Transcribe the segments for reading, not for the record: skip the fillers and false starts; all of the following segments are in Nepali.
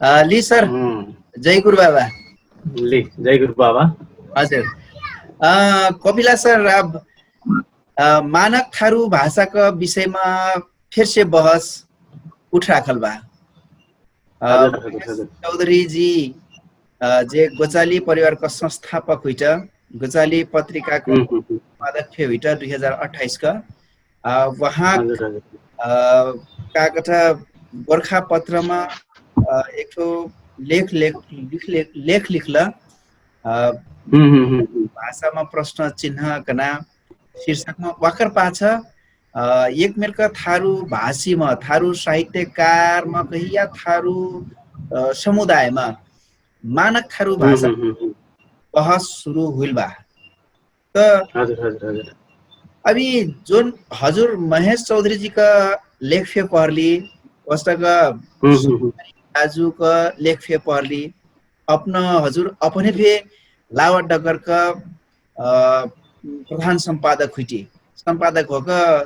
ली सर, जय गुरु बाबा। ली जय गुरु बाबा। हजुर, कपिला सर, अब मानक थारू भाषाका विषयमा फिर से बहस उठ राखल बा। चौधरी जी जे गोचाली परिवारका संस्थापक हुइट, गोचाली पत्रिकाका संपादक हुइट 2028 का वहाँ का कथा गोर्खा पत्रमा एक ठो लेख लिखला भाषामा प्रश्न चिन्ह कना शीर्षकमा वाकर पाछ एक मेरका थारू भाषीमा, थारू साहित्यकारमा कही या थारू समुदायमा मानक थारू भाषा बहस सुरु हुइल बा। त अभी जोन हजुर महेश चौधरी जी का लेख फे पढ़ली, वस्तका दाजू का लेख फे पढ़ली, अपना हजुर अपने फे लावा डगर का प्रधान संपादक हुई, संपादक होकर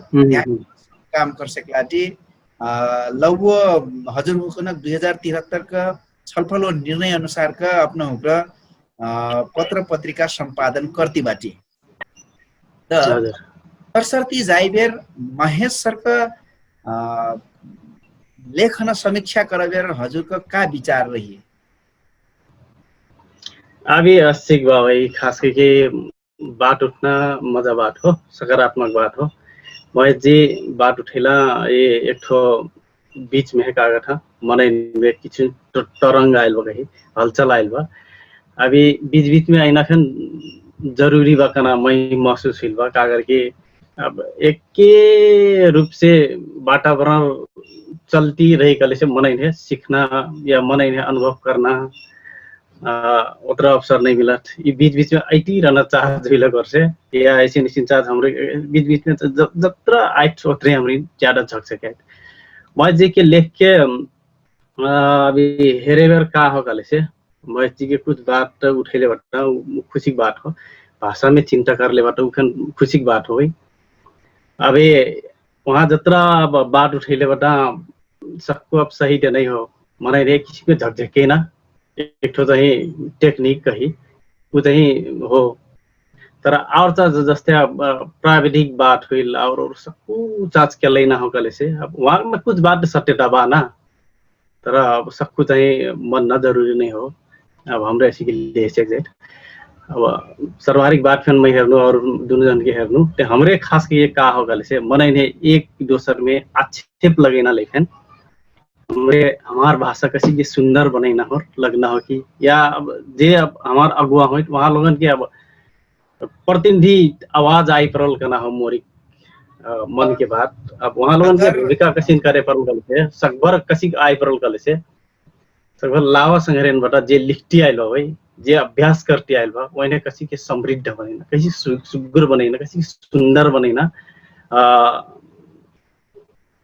काम कर सकलाटी लगभग हजुर हुकन 2073 का छलफल और निर्णय अनुसार का अपना हुक्र पत्र पत्रिका संपादन करती बाटी। सरसर्ती जाइबेर महेश सर का लेखन समीक्षा करबेर हजुर का विचार रही? अभी सिक भाई खास करके बात उठना मजा बात हो, सकारात्मक बात हो। महेश जी बात उठेला ये एक ठो बीच में का था मन में किछु तरंग आयल बा, कहीं हलचल आयल बा। अभी बीच बीच में आइना खन जरूरी बा कना मैं महसूस हुई बा का करके अब एक के रूप से वातावरण चलती रही कले से मन है सीखना या मन है अनुभव करना उतना अवसर नहीं मिला। ये बीच बीच में आईटी रहना चाह जुला कर से या ऐसे निश्चित चाह हमरे बीच बीच में जत्रा आइट उतरे हमरी ज्यादा झक सके। महेश जी के लेख के अभी हेरेबर का हो कले से महेश जी के कुछ बात उठेले बता खुशी बात हो, भाषा में चिंता कर ले बता उखन खुशी बात हो। अभी वहाँ जत्रा बात उठेले बता सबको अब सही तो नहीं हो, मन रे किसी को झकझके ना एक ठो चाहिँ टेक्निक कही वो चाहिँ हो। तर और जस्ते प्राविधिक बात हुई और सबको चाच के लेना हो कले से अब वहाँ में कुछ बात सत्यता बा ना, तर अब सबको चाहिँ मन न जरूरी नहीं हो। अब हाम्रो ऐसी के लिए एग्जैक्ट अब सर्वाधिक बात फैन मैं हेर्नु और दोनों जन के हेर्नु ते हमरे खास के ये का हो गले से मन ने एक दोसर में आक्षेप लगे ना लेखन हमरे हमार भाषा कसी के सुंदर बनाई ना हो लगना हो कि या अब जे अब हमार अगुआ हो वहाँ लोगन के अब प्रतिनिधि आवाज आई परल करना हो मोरी मन के बात अब वहाँ लोगन के भूमिका कसी करे परल गले से सकबर कसी आई परल गले से सकबर लावा संग्रहण बता जे लिखती आइल भाई जे अभ्यास करती आइल बा वही कसी के समृद्ध बनेना, कसी सुगुर बनेना, कसी सुंदर बनेना।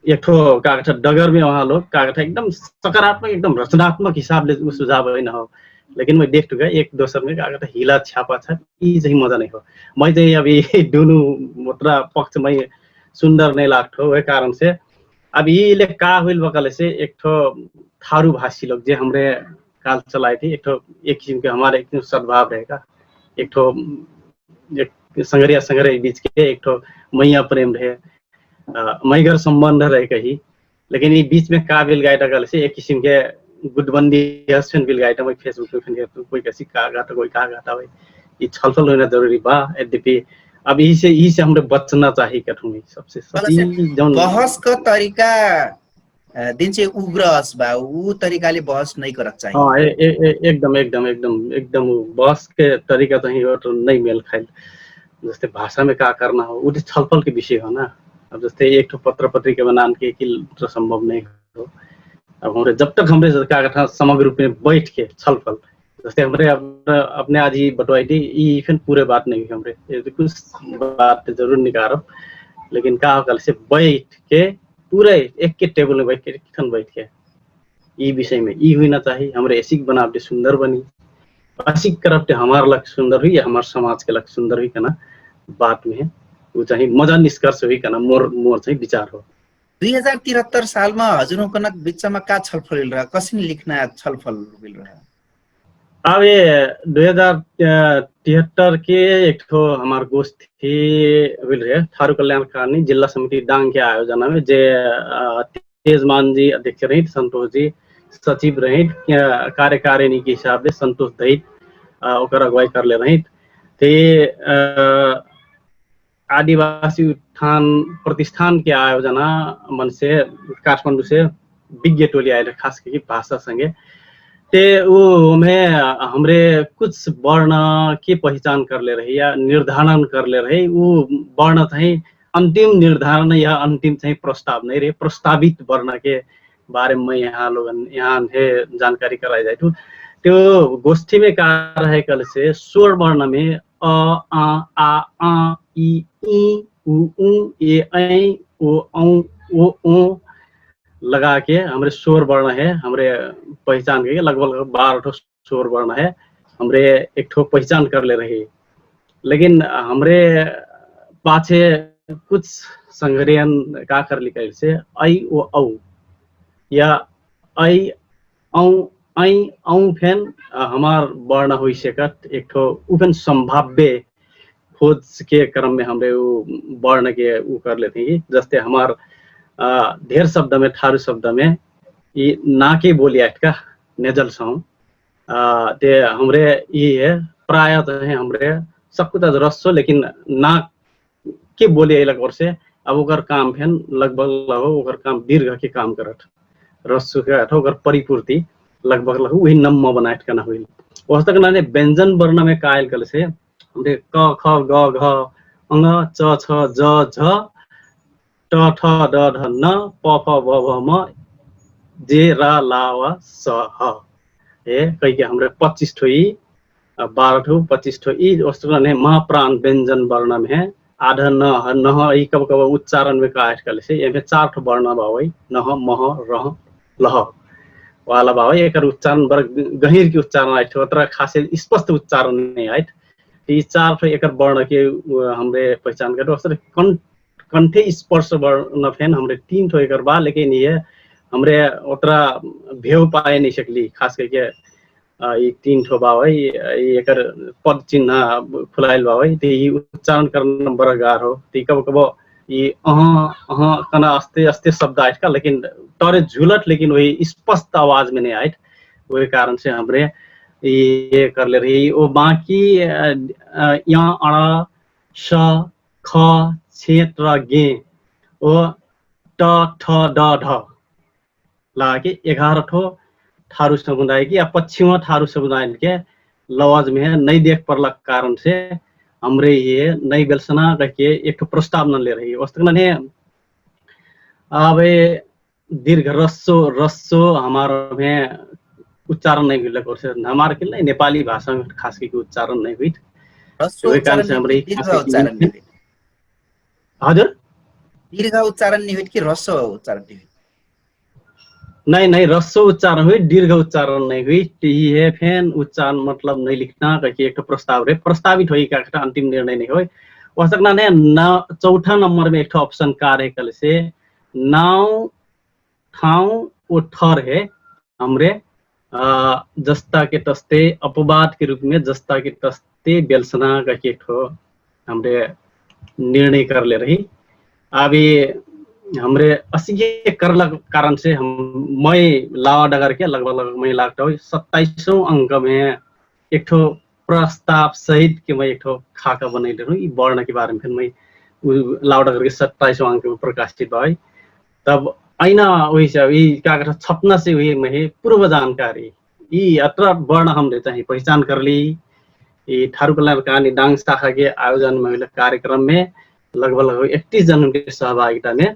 एक ठो का डगर में वहाँ लोग का एकदम सकारात्मक एकदम रचनात्मक हिसाब ले सुझाव है ना हो। लेकिन मैं देख गए एक दोसर में का हिला छापा था ये सही मजा नहीं हो। मैं तो अभी दोनों मतलब पक्ष में सुंदर नहीं लागतो वह कारण से अब ये ले का हुई बकले से एक ठो थारू भाषी लोग जे हमरे काल चलाए थे एक किस्म के हमारे एक सद्भाव रहेगा, एक ठो संगरिया संगरे बीच के एक ठो मैया प्रेम रहे मैगर संबंध रहे कही। लेकिन ये बीच में का बिल गाइटा कल से एक किस्म के गुटबंदी हस्बैंड बिल गाइटा मैं फेसबुक पे कोई कैसी का गाता कोई का गाता भाई ये छलफल होना जरूरी बा। यद्यपि अब यही से हमरे बचना चाहिए कठुन सबसे सही जौन बहस का तरीका दिन से उग्र हस बा उ तरीकाले बहस नहीं करक चाहिए। हाँ एकदम एकदम एकदम एकदम बहस के तरीका चाहिँ नहीं मेल खाइल। जैसे भाषा में का करना हो वो छलफल के विषय हो ना। अब जैसे एक तो पत्र पत्रिका बनाने के तो संभव नहीं हो। अब हमारे जब तक हमारे का समग्र रूप में बैठ के छलफल जैसे हमारे अपने आज ही बटवाई थी ये फिर पूरे बात नहीं हुई हमारे कुछ बात जरूर निकालो। लेकिन का कल से बैठ के पूरे एक के टेबल में बैठ के किथन बैठ के ये विषय में ये हुई ना चाहिए हमारे ऐसी बनावटे सुंदर बनी ऐसी करपटे हमारा लक्ष्य सुंदर हुई या हमारे समाज के लक्ष्य सुंदर हुई करना बात में वो चाहिए मजा निष्कर्ष हुई करना मोर मोर चाहिए विचार हो। 2073 सालमा हजुरकनक बिचमा का छलफल रहा कसिन लिखना छलफल रहा। अब ये 2073 के एक ठो हमार गोष्ठी हुई रहे थारू कल्याणकारिणी जिला समिति डांग के आयोजना में जे तेजमान जी अध्यक्ष रहे, संतोष जी सचिव रहे, कार्यकारिणी के हिसाब से संतोष दहित ओकर अगुवाई कर ले रहे थे। आदिवासी उत्थान प्रतिष्ठान के आयोजना मन से काठमांडू से विज्ञ टोली आए खास करके भाषा संगे ते वो में हमरे कुछ वर्ण की पहचान कर ले रही या निर्धारण कर ले रही। वो वर्ण चाहिँ अंतिम निर्धारण या अंतिम चाहिँ प्रस्ताव नहीं रहे, प्रस्तावित वर्ण के बारे में यहाँ लोग यहाँ जानकारी कराई जाए। तो गोष्ठी में का रहे कल से स्वर वर्ण में अ आ ई उ ए ऐ ओ ओ लगा के हमरे स्वर वर्ण है, हमरे पहचान के लगभग 12 स्वर वर्ण है, हमरे एक ठो पहचान कर ले रही। लेकिन हमरे पाछे कुछ संग्रहण का कर लिखा से ऐ ओ औ या ऐ औ फेन हमार वर्ण हुई सकत एक ठो उफेन संभाव्य खोज के क्रम में हमरे वर्ण के कर लेते हैं। जैसे हमार ढेर शब्द में थारू शब्द में ये नाके बोली का नेजल साउंड ते हमरे ये है प्राय तो है हमरे सब कुछ रस्सो लेकिन नाक के बोली अलग और से अब ओकर काम फेन लगभग ओकर काम दीर्घ के काम करत रस्सो के ओकर परिपूर्ति लगभग वही नम्म बनाएट का ना हुई। वह तक ना व्यंजन वर्ण में कायल कल से हमरे क ख ग घ अंग च छ ज झ ट ठ ड ढ न प फ भ भ म जे रा ला व स ह ए कई के हमरे 25 ठो ई 12 ठो 25 ठो ई वस्तु ने महाप्राण व्यंजन वर्ण में है आध न न ई कब कब उच्चारण में काट कल से ये 4 ठो वर्ण बावई न मह रह लह वाला बावई एकर उच्चारण बर गहीर के उच्चारण आइठ ओतरा खासे स्पष्ट उच्चारण नहीं आइठ। ये 4 ठो एकर वर्ण के हमरे पहचान कर वस्तु कंठे स्पर्श वर्ण फेन हमरे 3 ठो एकर बा लेकिन ये हमरे ओतरा भेव पाए नहीं सकली खास करके ये 3 ठो बा भाई एकर पद चिन्ह खुलाइल बा भाई ते उच्चारण करना बड़ा गार हो ते कब कब ये कना अस्ते अस्ते शब्द आइट का लेकिन तोरे झुलट लेकिन वही स्पष्ट आवाज में नहीं आइट वही कारण से हमरे ये कर ले रही। वो बाकी यहाँ अड़ा श ख क्षेत्र गे ओ ट ठ ड ढ लाके 11 ठो थारू समुदाय की या पश्चिमा थारू समुदाय के लवाज में है नहीं देख पर कारण से हमरे ये नई बेलसना करके एक प्रस्ताव न ले रही वस्तु ने अब दीर्घ रस्सो हमारा में उच्चारण नहीं हुई लग से हमारे के लिए नेपाली भाषा में खास करके उच्चारण नहीं हुई कारण से हमरे हजुर दीर्घ उच्चारण नहीं हुई कि रस्सो उच्चारण नहीं हुई नहीं रस्सो उच्चारण हुई दीर्घ उच्चारण नहीं हुई टी है फैन उच्चारण मतलब नहीं लिखना करके एक प्रस्ताव रे प्रस्तावित हुई का अंतिम निर्णय नहीं हुई हो सकना ने चौथा नंबर में एक ऑप्शन कार्य कल से नाव ठाव वो ठर है हमरे जस्ता के तस्ते अपवाद के रूप में जस्ता के तस्ते बेलसना का एक हमरे निर्णय कर ले रही। अभी हमरे असी के कर कारण से हम मैं लावा डगर के लगभग मैं लागता हूँ 27वां अंक में एक ठो प्रस्ताव सहित के मैं एक ठो खाका बना ले रही वर्ण के बारे में फिर मैं लावा डगर के 27वां अंक में प्रकाशित भाई तब ऐना वही से अभी क्या कहता छपना से हुई मैं पूर्व जानकारी ये अत्र वर्ण हमने चाहिए पहचान कर ली। ये थारू कल्याणकारिणी डांग शाखा के आयोजन में कार्यक्रम में लगभग 31 जन के सहभागिता में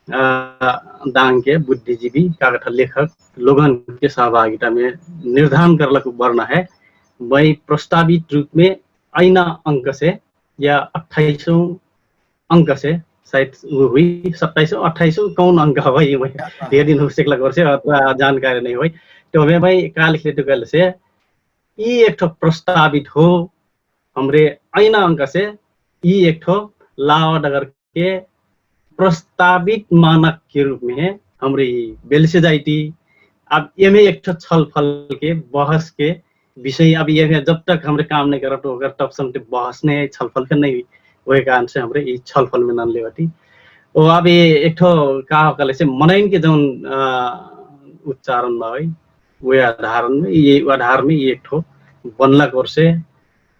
दांग के बुद्धिजीवी का लेखक लोगन के सहभागिता में निर्धारण करलक वर्ण है वही प्रस्तावित रूप में ऐना अंक से या 28वां अंक से शायद हुई 27वां 28वां कौन अंक है वही धीरे दिन हो सकला वर्ष जानकारी नहीं हुई तो हमें भाई का लिख लेते कल से ये एक ठो प्रस्तावित हो हमरे ऐना अंक से ये एक ठो लावा डगर के प्रस्तावित मानक के रूप में हमरे बेलसेजाइटी अब ये में एक छलफल के बहस के विषय अब ये जब तक हमरे काम नहीं करा तो अगर तब समझे बहस नहीं छलफल के नहीं वही कारण से हमरे ये छलफल में नन लेवती ओ अब ये एक का होकले से मनैन के जौन उच्चारण भाई वे आधार में ये एक बनला कर से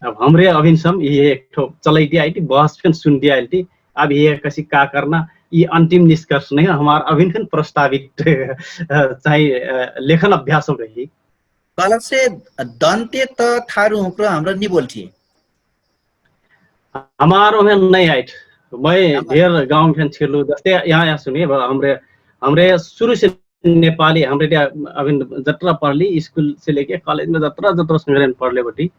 अब हमरे अभिनसम ये एक चलाई दिया थी बहस फिर सुन दिया थी अब ये कसी का करना ये अंतिम निष्कर्ष नहीं हमारा अभिनखन प्रस्तावित चाहिए लेखन अभ्यास रही कल से दंते त थारू हुक्र हाम्रो नि बोल्थी हमारो में नहीं आइट मैं ढेर गांव में छिलू जैसे यहाँ सुनिए हमरे शुरू से नेपाली हमरे अभी जत्रा पढ़ली स्कूल से लेके कॉलेज में जत्रा संग्रहण पढ़ले बटी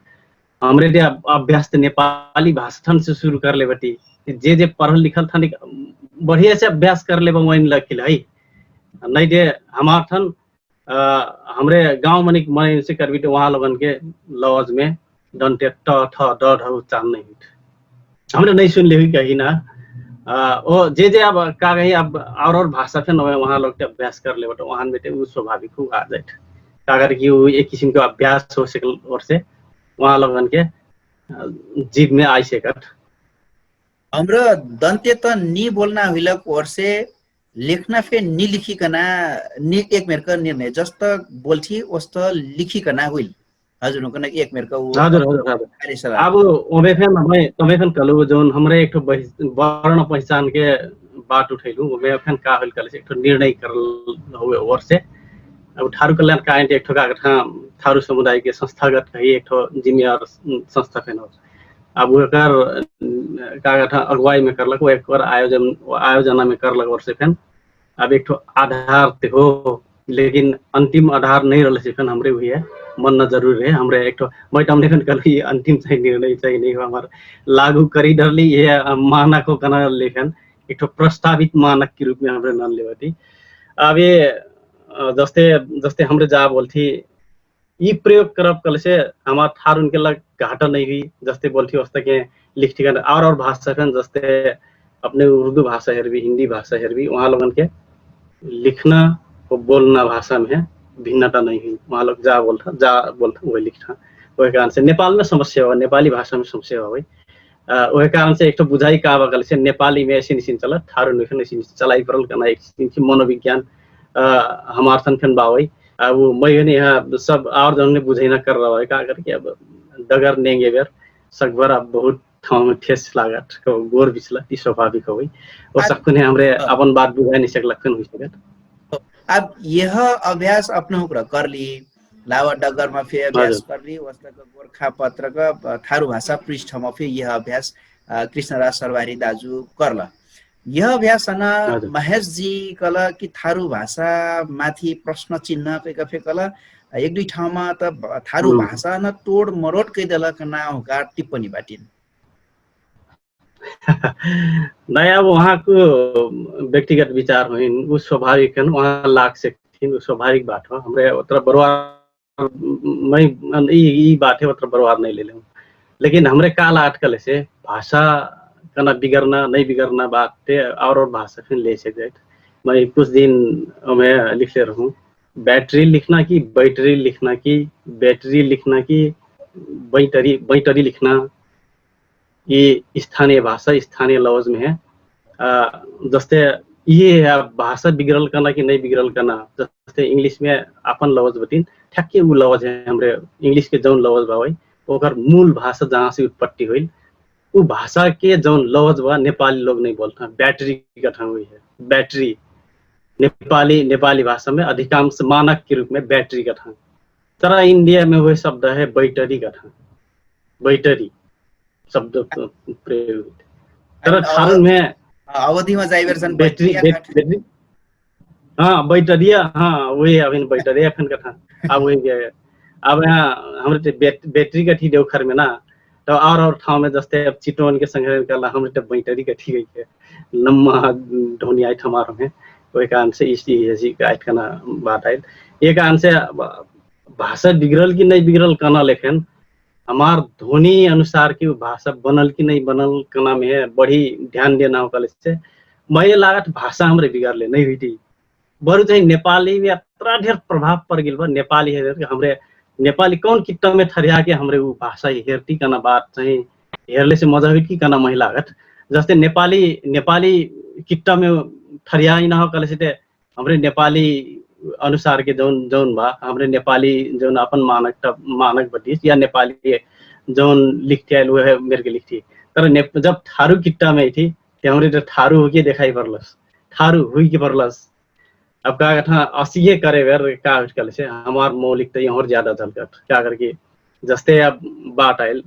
हमरे अभ्यास नेपाली भाषा से शुरू कर ले बटी जे पढ़ल लिखल था बढ़िया से अभ्यास कर ले वही लखिल है नहीं दे हमार थन हमरे गांव मनिक मन से करबी तो वहाँ लोगन के लॉज में डंटे ट ठ ड ढ उच्चारण नहीं हमने नहीं सुन ली कहीं ना ओ जे अब का कहीं अब और भाषा थे वहाँ लोग अभ्यास कर ले तो वहाँ बेटे वो स्वाभाविक हो आ जाए कागर की वो एक किस्म का अभ्यास हो सके और से वहाँ लोगन के जीव में आई सकत हाम्रो दन्ते त नि बोल्न हुइलक और से लेख्न फे नि लिखिकन नि एक मेरका निर्णय जस्तो बोल्थी वस्तो लिखिकन हुइल हजुर हुन एक मेरका हजुर अब ओबे फेन कलु जोन हमरे एक वर्ण पहचान के बात उठैलु ओबे फेन का होल कले एक निर्णय करल होवे और से अब थारू कल्याण कायन एक ठोका थारू समुदाय के संस्थागत कही एक जिम्मेदार संस्था फेन हो अब ओकर का अगुवाई में करलक वो एक आयोजना में करलक और से फेन अब एक आधार ते हो लेकिन अंतिम आधार नहीं रहल से फेन हमरे हुई है मन न जरूर है हमरे एक मैं हमने फेन कल अंतिम चाहिए निर्णय चाहिए नहीं हमार लागू करी डरली ये मानक को कना लेखन एक प्रस्तावित मानक के रूप में हमरे नन लेवती अब ये जस्ते हमरे जा बोलती ये प्रयोग करब कल से हमार थार उनके लग घाटा नहीं हुई जस्ते बोलती वस्ता के लिखती कर और भाषा फैन जस्ते अपने उर्दू भाषा हेरबी हिंदी भाषा हेरबी वहाँ लोगन के लिखना और बोलना भाषा में भिन्नता नहीं हुई वहाँ लोग जा बोलता वही लिखना वही कारण से नेपाल में समस्या हुआ नेपाली भाषा में समस्या हुआ वही कारण से एक तो बुझाई का बगल से नेपाली में ऐसी निश्चिन चला थारू निखन ऐसी चलाई परल करना एक मनोविज्ञान हमार थन फेन बावई अब मैं यहाँ सब और जन ने बुझे ना कर रहा है का करके अब डगर नेंगे बेर सकभर अब बहुत ठाव में ठेस लागत गोर बिचला ती स्वाभाविक हो और सबको ने हमरे अपन बात बुझाई नहीं सकलखन हुई सकत अब यह अभ्यास अपना कर ली लावा डगर में फिर अभ्यास कर ली वस्तक गोरखा पत्र का थारू भाषा पृष्ठ में फिर यह अभ्यास कृष्णराज सरवारी दाजु करला यह अभ्यास महेश जी कला कि थारू भाषा माथि प्रश्न चिन्ह फेकला एक दुई ठाउँमा त थारू भाषा न तोड मरोड कैदलक ना होगा टिप्पणी बाटिन नहीं अब वहाँ को व्यक्तिगत विचार हो वो स्वाभाविक है वहाँ लाग सकती वो स्वाभाविक बात हो हमरे उतना बरवार मैं ये बात है उतना बरवार नहीं ले ले लेकिन हमरे काल आटकल से भाषा कना बिगड़ना नहीं बिगड़ना बात और भाषा फिर ले सकते मैं कुछ दिन मैं लिख ले रहूँ बैटरी लिखना की बैटरी लिखना की बैटरी लिखना की बैटरी लिखना ये स्थानीय भाषा स्थानीय लवज में है जस्ते ये भाषा बिगड़ल करना कि नहीं बिगड़ल करना जस्ते इंग्लिश में अपन लवज बतिन ठ्याक्कै वो लवज है हमरे इंग्लिश के जौन लवज बा ओकर मूल भाषा जहाँ से उत्पत्ति हुई वो भाषा के जौन लवज बा नेपाली लोग नहीं बोलता बैटरी का ठाउँ हुई है बैटरी नेपाली भाषा में अधिकांश मानक के रूप में बैटरी का ठाउँ तर इंडिया में वही शब्द है बैटरी का ठाउँ बैटरी शब्द प्रयोग तर थारू में अवधि में जाइबर छन् बैटरी हाँ बैटरिया हाँ वही अभी बैटरिया फैन का था अब वही गया अब यहाँ हमारे बैटरी का ठीक देवखर में ना तो और ठाव में जस्ते अब चितवन के संग्रह करला हमारे बैटरी का ठीक है लम्बा ढोनी आइट हमारे में वही कारण से इसी आइट का ना बात आई ये कारण से भाषा बिगड़ल की नहीं बिगड़ल कना लेखन हमार ध्वनि अनुसार की भाषा बनल की नहीं बनल कना में बड़ी ध्यान देना हो कल से मैं लागत भाषा हमरे बिगाड़ले नहीं हुई थी बरु चाहिँ नेपाली में इतना ढेर प्रभाव पड़ गया बा नेपाली हेर हमरे नेपाली कौन किट्टा में ठरिया के हमरे वो भाषा हेरती कना बात चाहिँ हेरले से मजा हुई कि कना महिला लागत जस्ते नेपाली किट्टा में ठरिया ही ना हो कल से हमरे नेपाली अनुसार के जौन जौन बा हमरे नेपाली जौन अपन मानक बतीस या नेपाली जौन लिखती है वो है मेरे के लिखती तर जब थारू किट्टा में थी ते हमरे तो थारू होके दिखाई पड़लस थारू हुई के पड़लस अब का था असिए करे वेर का कल से हमार मौलिकता यहाँ और ज्यादा झलकट क्या करके जस्ते अब बात आयल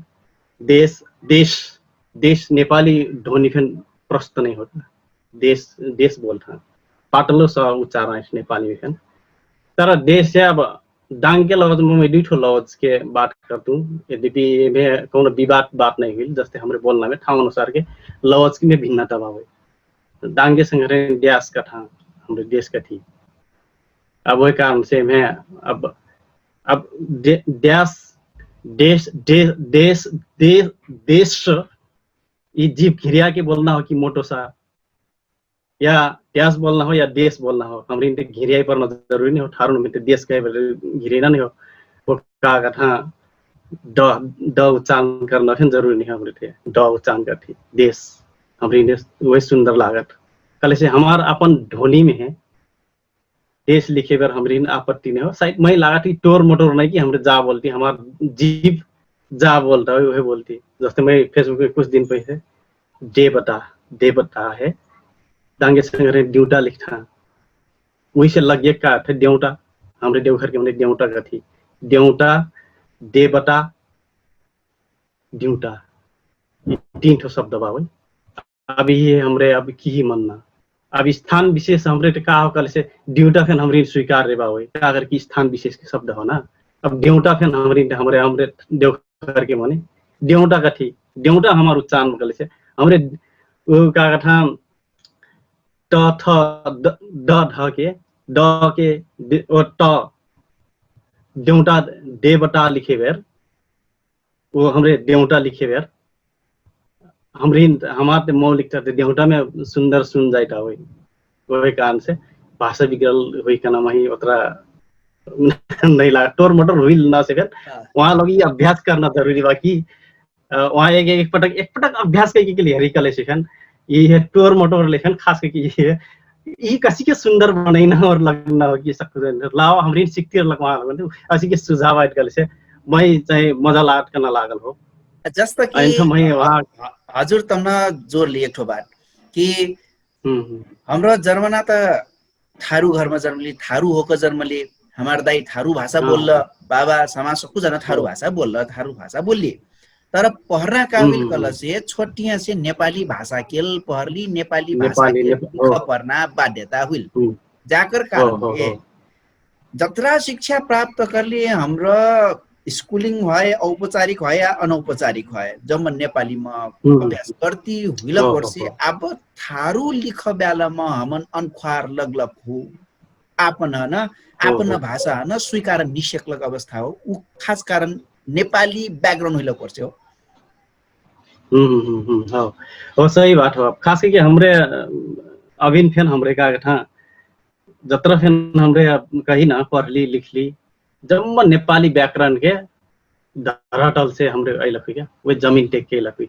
देश देश देश नेपाली ध्वनि फिर प्रस्त नहीं होता देश देश बोलता पाटलो सा उच्चारण नेपाली में तर देश से अब डांग के लवज में मैं दुईठो लवज के बात करतूँ यद्यपि में कौन विवाद बात नहीं हुई जस्ते हमरे बोलना में ठाउँ अनुसार के लवज की में भिन्नता भाव डांगे संग्रह देश का था हमरे देश का थी अब वही कारण से मैं अब देश देश देश देश देश देश ये जीव घिरिया के बोलना हो कि मोटो सा या देश बोलना हो या देश बोलना हो हमारी घिरिया पर जरूरी नहीं हो ठारू में देश का घिरेना नहीं हो वो का था ड उच्चारण करना फिर जरूरी नहीं हमारे थे ड उच्चारण करती देश हमारी वही सुंदर लागत कल से हमार अपन ध्वनि में है देश लिखे बार हमारी आपत्ति नहीं हो शायद मैं लगा थी टोर मोटोर नहीं कि हमरे जा बोलती हमार जीव जा बोलता है वही बोलती जैसे मैं फेसबुक पे कुछ दिन पहले दे बता है डांगे संग्रह ड्यूटा लिखा वही से लग का था देवटा हमरे देवघर के हमने देवटा का थी देवटा दे बता ड्यूटा तीन ठो शब्द बा अब ये हमरे अब की मनना अब स्थान विशेष हमरे का हो कल से ड्यूटा फिर हमरे स्वीकार रे बा का अगर की स्थान विशेष के शब्द हो ना अब देवटा फिर हमरे हमरे देवघर के माने देवटा का थी देवटा हमार उच्चारण कल से हमरे वो का था ट थ ड ढ के ड के और ट देवटा देवटा लिखे बेर वो हमरे देवटा लिखे बेर हमारे मौलिकता देवटा में सुंदर सुन जाता हुई वही कारण से भाषा विकल हुई का नाम ही उतरा नहीं लगा टोर मोटर हुई ना से फिर वहाँ लोग ये अभ्यास करना जरूरी बाकी वहाँ एक पटक अभ्यास के लिए हरी कले सेशन ये टोर मोटर लेखन खास करके ये कसी के सुंदर बनाइना और लगना हो कि सब लाओ हमारी सिक्ति लगवा असी के सुझाव आइट कल से मैं चाहे मजा लागत करना लागल हो जस्तो कि हजुर तमना जोर लिए ठो बात कि हाम्रो जन्मना त थारू घरमा जन्मली थारू होको जन्मली हमार दाई थारू भाषा बोल्ल बाबा समाज सबको जना थारू भाषा बोल्ल थारू भाषा बोल्ली तर पहरना काबिल कल से छोटिया से नेपाली भाषा केल पहरली नेपाली भाषा के पढ़ना बाध्यता हुई जाकर कारण जत्रा शिक्षा प्राप्त करली हाम्रो स्कूलिंग भए औपचारिक भए या अनौपचारिक भए जब नेपाली में अभ्यास करती हुइल वर्षे अब थारू लिख बेला में हमन अनख्वार लगलग हो आपन न आपन भाषा न स्वीकार निषेकलक अवस्था हो उ खास कारण नेपाली बैकग्राउंड हुइल पर्छ हो हो सही बात हो खास करके हमरे अबिन फेन हमरे का था जत्रा फेन हमरे कही ना पढ़ली लिखली जब नेपाली व्याकरण के धरातल से हमरे अइलक क्या वे जमीन टेक के लक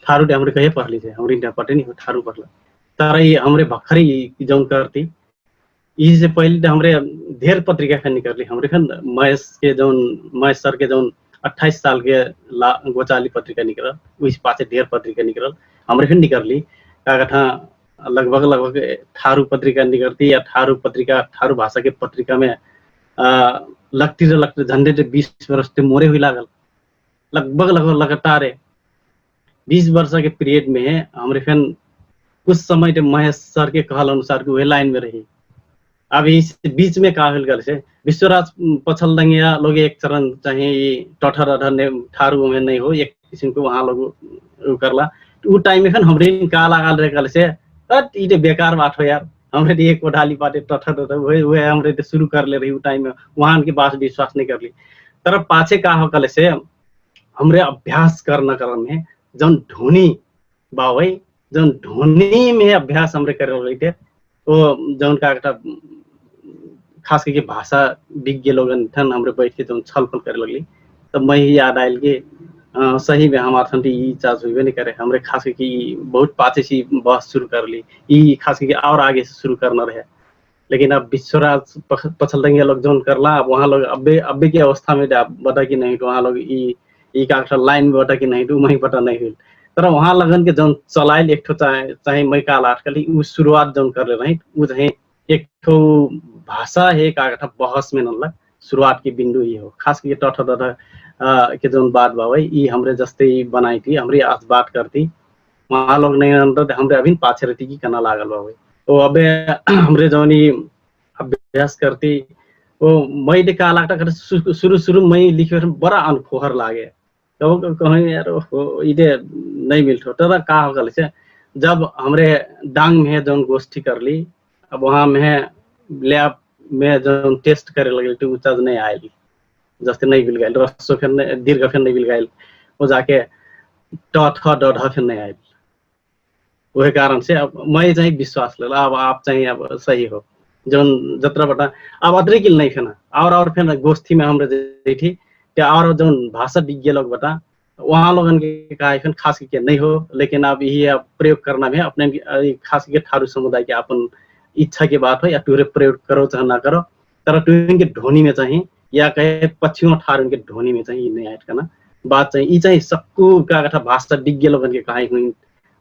थारू डे हमरे कहे पढ़ली से हमरे पटे नहीं थारू पढ़ल तर ये हमरे भखरी जौन करती इससे पहले हमरे ढेर पत्रिका खन निकली हमरे खन महेश सर के जौन 28 साल के गोचाली पत्रिका निकल उस पाछे ढेर पत्रिका निकल हमरे खन निकली का कथा लगभग थारू पत्रिका निकलती या थारू पत्रिका थारू भाषा के पत्रिका में लगती झंडे 20 वर्ष से मोरे हुई लागल लगभग लगातार 20 वर्ष के पीरियड में हमरे फिर कुछ समय महेश सर के कहल अनुसार वही लाइन में रही अब इस बीच में का गल से विश्वराज पछल दंगिया लोग एक चरण चाहे टठर अठर थारू में नहीं हो एक किस्म को वहाँ लोग करला वो टाइम में हमरे का लागल रहे कल से ये बेकार बात हो यार हमरे एक कोठाली पाटे टठर वही हमरे शुरू कर ले रही टाइम में वहाँ के पास विश्वास नहीं कर ली तर पाछे का हो कल से हमरे अभ्यास करना क्रम में जौन ध्वनि बा वही जौन ध्वनि में अभ्यास हमरे करे लगे थे वो जौन का खास करके भाषा विज्ञ लोगन ठन हमरे बैठ के जौन छलफल करे लगली तब मैं ही याद आयल कि सही में हमारे ठंडी ई चार्ज हुई नहीं करे हमरे खास करके बहुत पाछे से बहस शुरू कर ली ई खास करके और आगे से शुरू करना रहे लेकिन अब विश्वराज पछल देंगे लोग जौन करला अब वहाँ लोग अब्बे की अवस्था में बता कि नहीं तो वहाँ लोग ई का लाइन में बता कि नहीं तो वहीं पता नहीं हुई तर वहाँ लगन के जौन चलाइल एक ठो चाहे मैं काल आटकली उ शुरुआत जौन कर ले रही उ चाहे एक ठो भाषा है का बहस में नल्ला शुरुआत की बिंदु ये हो खास करके टठ के जौन बात बा ई हमरे जस्ते बनाई थी हमरे आज बात करती वहाँ लोग नहीं हमरे अभी पाछे रहती की करना लागल बा तो अबे हमरे जौन अभ्यास करती वो मैं देखा लागता शुरू शुरू में लिखे बड़ा अनफोहर लागे तो कहीं यार इधे नहीं मिलते तो का हो से जब हमरे डांग में जौन गोष्ठी कर ली अब वहाँ में लैब में जौन टेस्ट करे लगे तो उचाज नहीं आयल जस्ते नहीं मिल गए रस्सो फिर दीर्घ फिर नहीं मिल गए वो जाके ट ठ ड ढ फिर नहीं आयल वही कारण से अब मैं चाहिए विश्वास ले अब आप चाहिए अब सही हो जौन जत्रा बटा अब अदरे किल नहीं फिर और फिर गोष्ठी में हमरे देखी क्या और जौन भाषा विज्ञ लोग बता वहाँ लोगन के कहा फिर खास करके नहीं हो लेकिन अब यही अब प्रयोग करना में अपने खास करके थारू समुदाय के अपन इच्छा की बात हो या टूरे प्रयोग करो चाहे ना करो तर टूरिंग के ध्वनि में चाहिए या कहे पश्चिम ठार के ध्वनि में चाहिए नहीं ऐड करना बात चाहिए चाहिए सबको का कथा भाषा विज्ञ लोगन के कहा हुई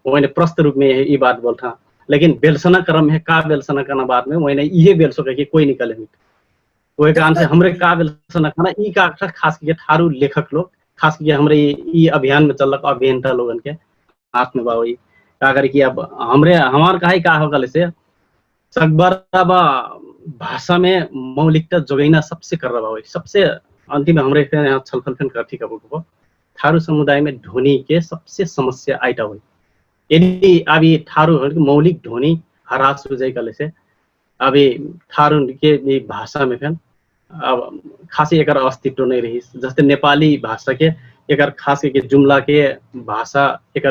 मैंने प्रस्त रूप में ये बात बोलता लेकिन बेलसना क्रम है का बेलसना करना बाद में मैंने ये बेलसो कह कोई निकले हुई वही कारण से हमरे का बेलसना करना ई का खास करके थारू लेखक लोग खास करके हमरे ये अभियान में चलक अभियंता लोगन के हाथ में बाई का करे कि अब हमरे हमार का होगा से सकबर अब भाषा में मौलिकता जोगैना सबसे कर रहा है सबसे अंतिम हमरे यहाँ छलफल फिर करती कबो थारू समुदाय में ध्वनि के सबसे समस्या आइटा हुई यदि अब ये थारू मौलिक ध्वनि हरास हो जाए कले से अब थारू के भाषा में फिर अब खासी एक अस्तित्व नहीं रही जैसे नेपाली भाषा के एक खास के जुमला के भाषा एक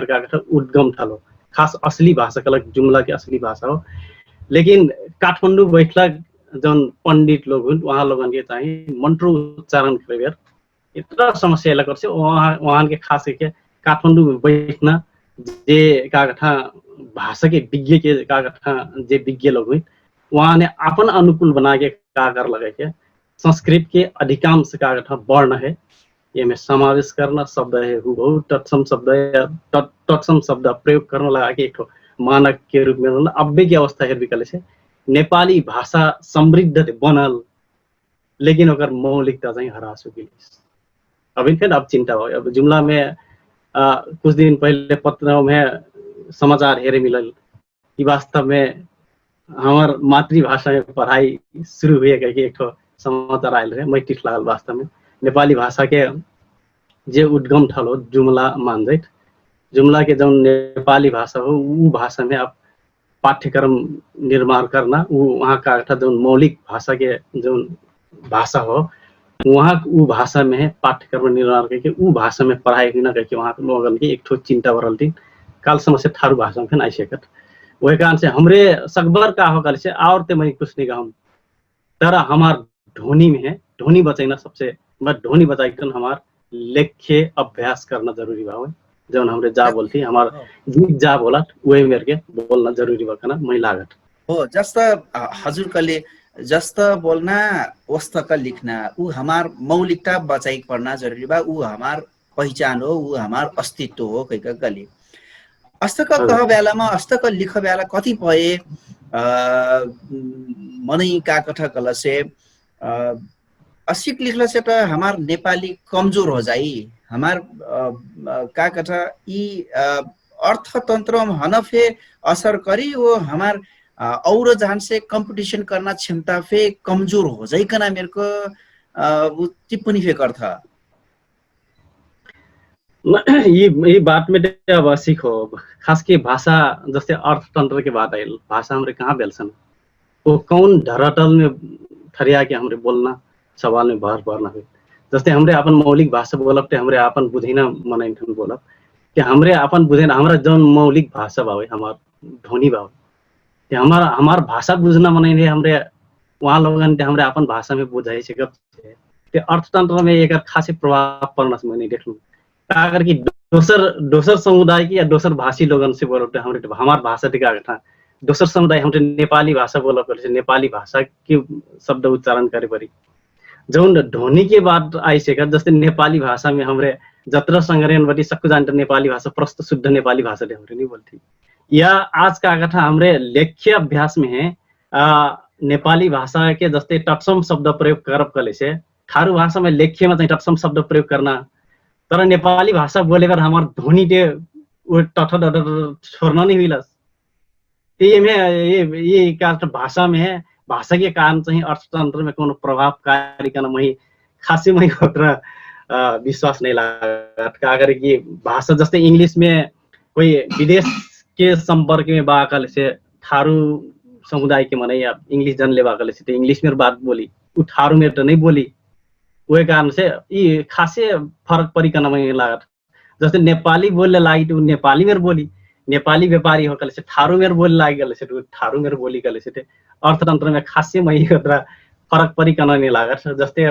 उद्गम थालो खास असली भाषा का जुमला के असली भाषा हो लेकिन काठमाडौँ बैठला जौन पंडित लोग वहाँ लोगन के चाहिए मंत्र उच्चारण करे इतना समस्या लग से वहाँ के खास के काठमाडौँ में बैठना जे का कथा भाषा के विज्ञ के का कथा जे विज्ञ लोग हुई वहाँ ने अपन अनुकूल बना के का कर लगे के संस्कृत के अधिकांश का कथा वर्ण है ये में समावेश करना शब्द है हुबहू तत्सम शब्द है तत्सम शब्द प्रयोग करना लगा के एक मानक के रूप में अब्बे की अवस्था हेर विकले से नेपाली भाषा समृद्ध थे बनल लेकिन अगर मौलिकता चाहिँ हरास हो गई अभी फिर अब चिंता हो अब जुमला में कुछ दिन पहले पत्रों में समाचार हेरे मिलल कि वास्तव में हमार मातृभाषा में पढ़ाई शुरू हुए करके एक समाचार आयल रहे मैं टिठ लागल वास्तव में नेपाली भाषा के जे उद्गम ठलो जुमला मान जाए जुमला के जो नेपाली भाषा हो वो भाषा में आप पाठ्यक्रम निर्माण करना वो वहाँ का जो मौलिक भाषा के जो भाषा हो वहाँ वो भाषा में पाठ्यक्रम निर्माण करके वो भाषा में पढ़ाई हुई ना करके वहाँ के लोगन की एक ठो चिंता भरल थी काल समस्या थारू भाषा में आइसकत वही कारण से हमरे सकबर का हो कल से और ते मैं कुछ नहीं कहूँ तर हमार ध्वनि में है ध्वनि बचाना सबसे ध्वनि बचाई हमार लेख्य अभ्यास करना जरूरी बा जौन हमरे जा बोलती हमार गीत जा बोला वही मेरे के बोलना जरूरी बा ना मैं लागत हो जस्ता हजुर कले जस्ता बोलना वस्ता का लिखना ऊ हमार मौलिकता बचाई पढ़ना जरूरी बा ऊ हमार पहचान हो ऊ हमार अस्तित्व हो कैका कले अस्तक कह बेलामा अस्तक लिख बेला कति भए मनै का कथा कल से असिक लिखला से तो हमार नेपाली कमजोर हो जाई हमार का कथा ई अर्थतंत्र में हनफे असर करी वो हमार और जहां से कंपटीशन करना क्षमता फे कमजोर हो जाए कना मेरे को वो टिप्पणी फे कर था ये बात में अब सीखो खास के भाषा जैसे अर्थतंत्र के बात आयल भाषा हमरे कहाँ बेलसन वो कौन धरातल में ठरिया के हमरे बोलना सवाल में बाहर पड़ना है जैसे हमरे अपन मौलिक भाषा बोलब ते हमरे अपन बुझिना मनाइन बोलब कि हमरे अपन बुझेन हमारा जौन मौलिक भाषा बावे हमार ध्वनि बावे कि हमार भाषा बुझना मने नहीं हमरे वहाँ लोगन के हमरे अपन भाषा में बुझाई से गप ते अर्थतंत्र में एक खासी प्रभाव पड़ना से मैंने देखलू अगर कि दोसर समुदाय की या दोसर भाषी लोगन से बोलते हमरे हमार भाषा दिखा था दोसर समुदाय हमरे नेपाली भाषा बोला कर नेपाली भाषा के शब्द उच्चारण करे परी जौन ध्वनि के बात आइसकेका जस्तै नेपाली भाषा में हमरे जत्र संग्रहण बटी सबको जानते नेपाली भाषा प्रस्त शुद्ध नेपाली भाषा ले हमरे नहीं बोलती या आज का कथा हमरे लेख्य अभ्यास में है नेपाली भाषा के जस्तै तत्सम शब्द प्रयोग करब कले से थारू भाषा में लेख्य में तत्सम शब्द प्रयोग करना तर नेपाली भाषा बोलेकर हमार ध्वनि के वो टठ छोड़ना नहीं हुई ये में ये भाषा में है भाषा के कारण चाहिँ अर्थतन्त्र में कोनो प्रभावकारी करना मही खासी मही होत्र विश्वास नहीं लगा अगर कि भाषा जैसे इंग्लिश में कोई विदेश के संपर्क में बाकल से थारू समुदाय के मने या इंग्लिश जनले बाकल से इंग्लिश में बात बोली उ थारू में तो नहीं बोली वही कारण से ये खासे फर्क परिकन में लगा जैसे नेपाली बोलने लागी तो नेपाली में बोली नेपाली व्यापारी हो कल से थारू में बोल लागी गले से थारू में बोली गले से अर्थतंत्र में खासे मही फर्क परिकन नहीं लगा जस्ते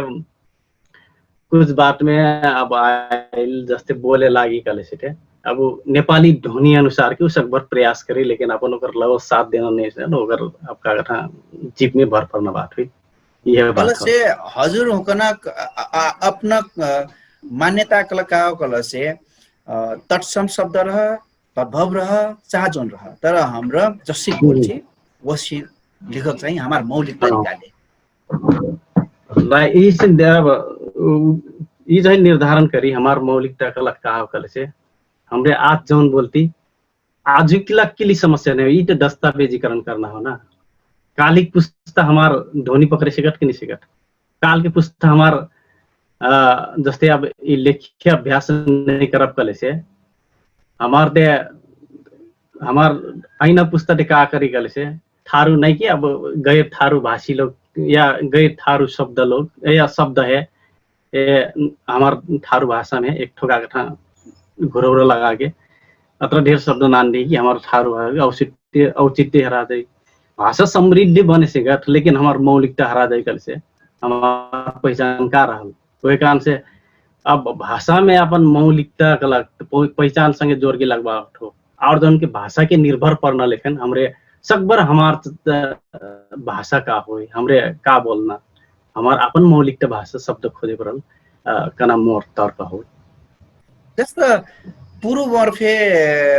कुछ बात में अब आइल जस्ते बोले लागी कले से अब नेपाली ध्वनि अनुसार के सकभर प्रयास करी लेकिन अपन ओकर लगो साथ देना नहीं से ओकर आपका कथा जीप में भर पड़ना बात हुई यह बात से हजुर होकना अपना मान्यता कलका कल से तत्सम शब्द रह तद्भव रह चाहजोन रह तर हाम्रो जसै बोल्छे वसी लेखक चाहिँ हमार मौलिक तरिकाले ये जो निर्धारण करी हमार मौलिकता का लक्का कल से हमरे आज जौन बोलती आज के लिए समस्या नहीं ये तो दस्तावेजीकरण करना हो ना कालिक पुस्ता हमार ध्वनि पकड़े सिकट कि नहीं सिकट काल के पुस्ता हमार जस्ते अब ये लेख्य अभ्यास नहीं करब कले से हमार दे हमार ऐना पुस्ता दे का करी कले से थारू नहीं कि अब गैर थारू भाषी लोग या गैर थारू शब्द लोग या शब्द है हमार थारू भाषा में एक ठोका कथा घुरौरा लगा के अत्र ढेर शब्द नान दी कि हमार थारू औचित्य हरा दे भाषा समृद्धि बने से गठ लेकिन हमार मौलिकता हरा जाए कल से हमार पहचान का रहल वही कारण से अब भाषा में अपन मौलिकता कला पहचान संगे जोड़ के लगवा हो और जन के भाषा के निर्भर पड़ना लेकिन हमरे सकबर हमार भाषा का हो हमरे का बोलना हमार अपन मौलिकता भाषा शब्द खोजे पड़ल कना मोर तर्क हो जस्तो पूर्व वर्फे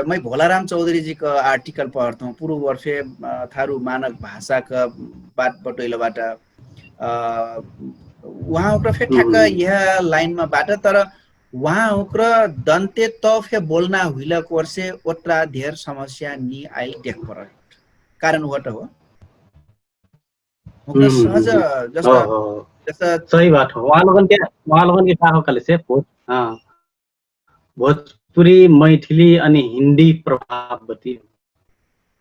मैं भोलाराम चौधरी जी का आर्टिकल पढ़ता हूँ पूर्व वर्फे थारू मानक भाषा का बात बटोइलोबाट वहाँ ओकरा फेर ठ्याक्क यह लाइन में बाट तर वहाँ ओकरा दन्ते त फे बोलना हुइला कोर्से ओत्रा धेर समस्या नि आइल देख पर कारण वट हो ओकरा सहज जस्तो सही बात हो वहाँ लोगन के का हो कले से भोजपुरी मैथिली अनि हिंदी प्रभाव बती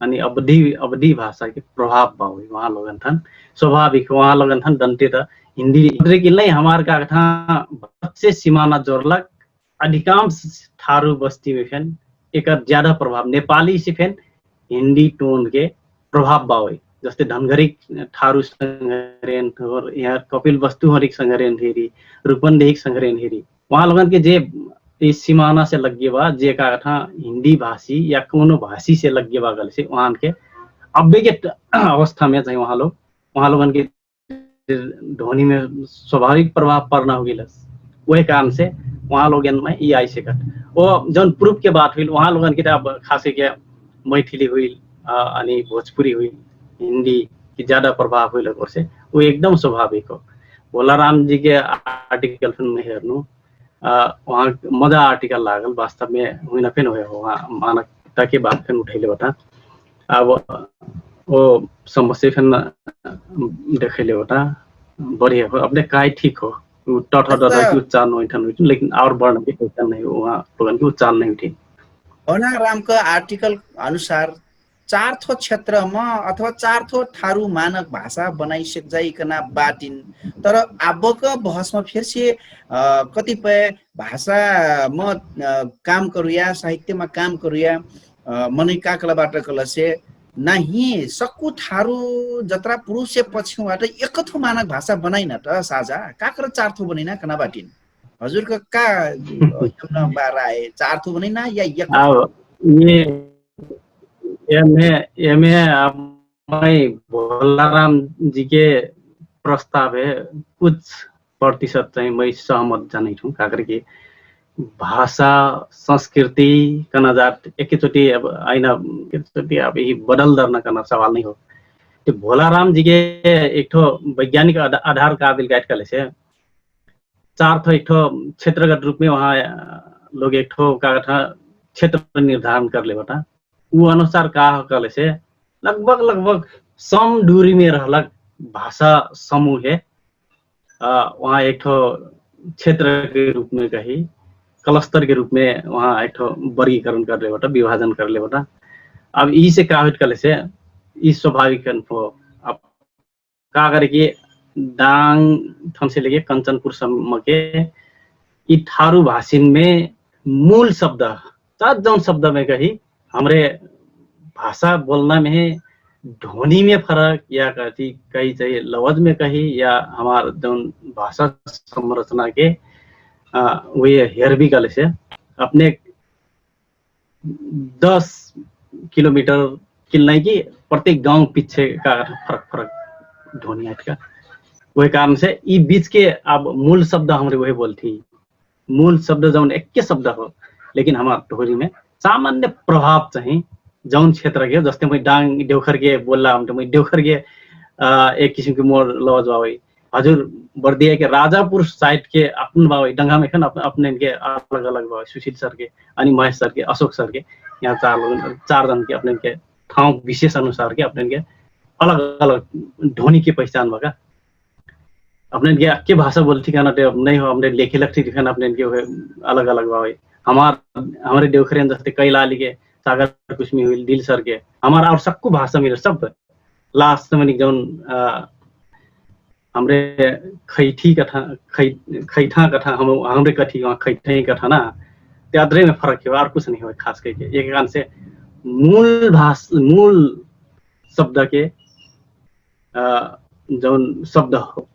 अनि अवधि भाषा के प्रभाव भाव वहाँ लोगन थन स्वाभाविक वहाँ लोगन थन दंते त हिंदी कि नहीं हमार का था से सीमाना जोड़लक अधिकांश थारू बस्ती में फेन एक ज्यादा प्रभाव नेपाली से फेन हिंदी टोन के प्रभाव भाव जस्ते धनगढ़ी थारू संग्रहण और यहाँ कपिल वस्तु हरिक संग्रहण हेरी रूपन्देही संग्रहण हेरी वहाँ लोगन के जे इस सीमाना से लगे बा जे का था हिंदी भाषी या कोनो भाषी से लगे बा गल से वहाँ के अब्बे के अवस्था में चाहिए वहाँ लोगन के ध्वनि में स्वाभाविक प्रभाव पड़ना होगी वही कारण से वहाँ लोगन में ये आई से वो जौन प्रूफ के बात हुई वहाँ लोगन की अब खासे के मैथिली हुई अनि भोजपुरी हुई हिंदी की ज्यादा प्रभाव हुई लगभग से वो एकदम स्वाभाविक हो भोलाराम जी के आर्टिकल में हेर्नु वहाँ मजा आर्टिकल लागल वास्तव में हुई न फिर वहाँ मानकता के बात फिर उठैले बता अब वो समस्या फिर देखेले बता बढ़िया हो अपने काय ठीक हो उच्चारण हुई लेकिन और वर्ण की पहचान नहीं हो वहाँ लोगन की उच्चारण नहीं उठी भोलाराम का आर्टिकल अनुसार चारथो क्षेत्रमा अथवा चारथो थारू मानक भाषा बनाइसक्जाइकन बाटिन तर अबको बहसमा फिर से कतिपय भाषामा काम करुया साहित्यमा काम करुया मनै काकलाबाट कलसे नाही सक्कु थारू जत्रा पुरुष से पछिबाट एकथो मानक भाषा बनाइन त साझा काकर चारथो बनिना कना बाटिन हजुरको का यमन बाराए चारथो बनिना या एक अब ये में अब मैं भोलाराम जी के प्रस्ताव है कुछ प्रतिशत चाहिँ मैं सहमत जानै छु काकर कि भाषा संस्कृति कनाजात एकैचोटि अब आइन एकचोटि अब यही बदल दर्न करना सवाल नहीं हो तो भोलाराम जी के एक ठो वैज्ञानिक आधार काबिल गाइड कर से चार ठो एक ठो क्षेत्रगत रूप में वहाँ लोग एक ठो का क्षेत्र निर्धारण कर ले बता वो अनुसार का कर से लगभग सम दूरी में रहलक भाषा समूह है वहाँ एक ठो क्षेत्र के रूप में कही क्लस्टर के रूप में वहाँ एक ठो वर्गीकरण कर ले बता विभाजन कर ले बता अब ई से का कर से ई स्वाभाविक अब का करे कि डांग थन से लेके कंचनपुर सम्म के ई थारू भाषिन में मूल शब्द जौन शब्द में कही हमरे भाषा बोलना में ध्वनि में फर्क या कहीं चाहिए लवज में कही या हमार जौन भाषा संरचना के वे हेर भी गले से अपने 10 किलोमीटर किलने की प्रत्येक गांव पीछे का फर्क ध्वनि का वही कारण से ई बीच के अब मूल शब्द हमारे वही बोलती मूल शब्द जौन एक के शब्द हो लेकिन हमार टोहरी में सामान्य प्रभाव चाहिए जौन क्षेत्र के जस्ते मैं डांग देवखर के बोलला हम मैं देवखर के एक किस्म के मोर लवज बावई हजुर बर्दिया के राजापुर साइड के अपन बावई डंगा में खन अपने के अलग अलग बावई सुशील सर के अनि महेश सर के अशोक सर के यहाँ चार जन के अपने के ठाउँ विशेष अनुसार के अपने के अलग अलग ध्वनि की पहचान भगा अपने के भाषा बोलती खाना नहीं हो हमने लेखे लगती खान अपने के अलग अलग बावई हमारे देवखरियन जस्ते कैलाली के सागर कुश्मी हुई दिल सर के हमारा और सबको भाषा मिले सब लास्ट में जौन हमरे खैठी कथा खैठा कथा हमरे कथी खैठे कथा ना त्यादरे में फर्क है और कुछ नहीं हो खास करके एक कारण से मूल शब्द के जौन शब्द हो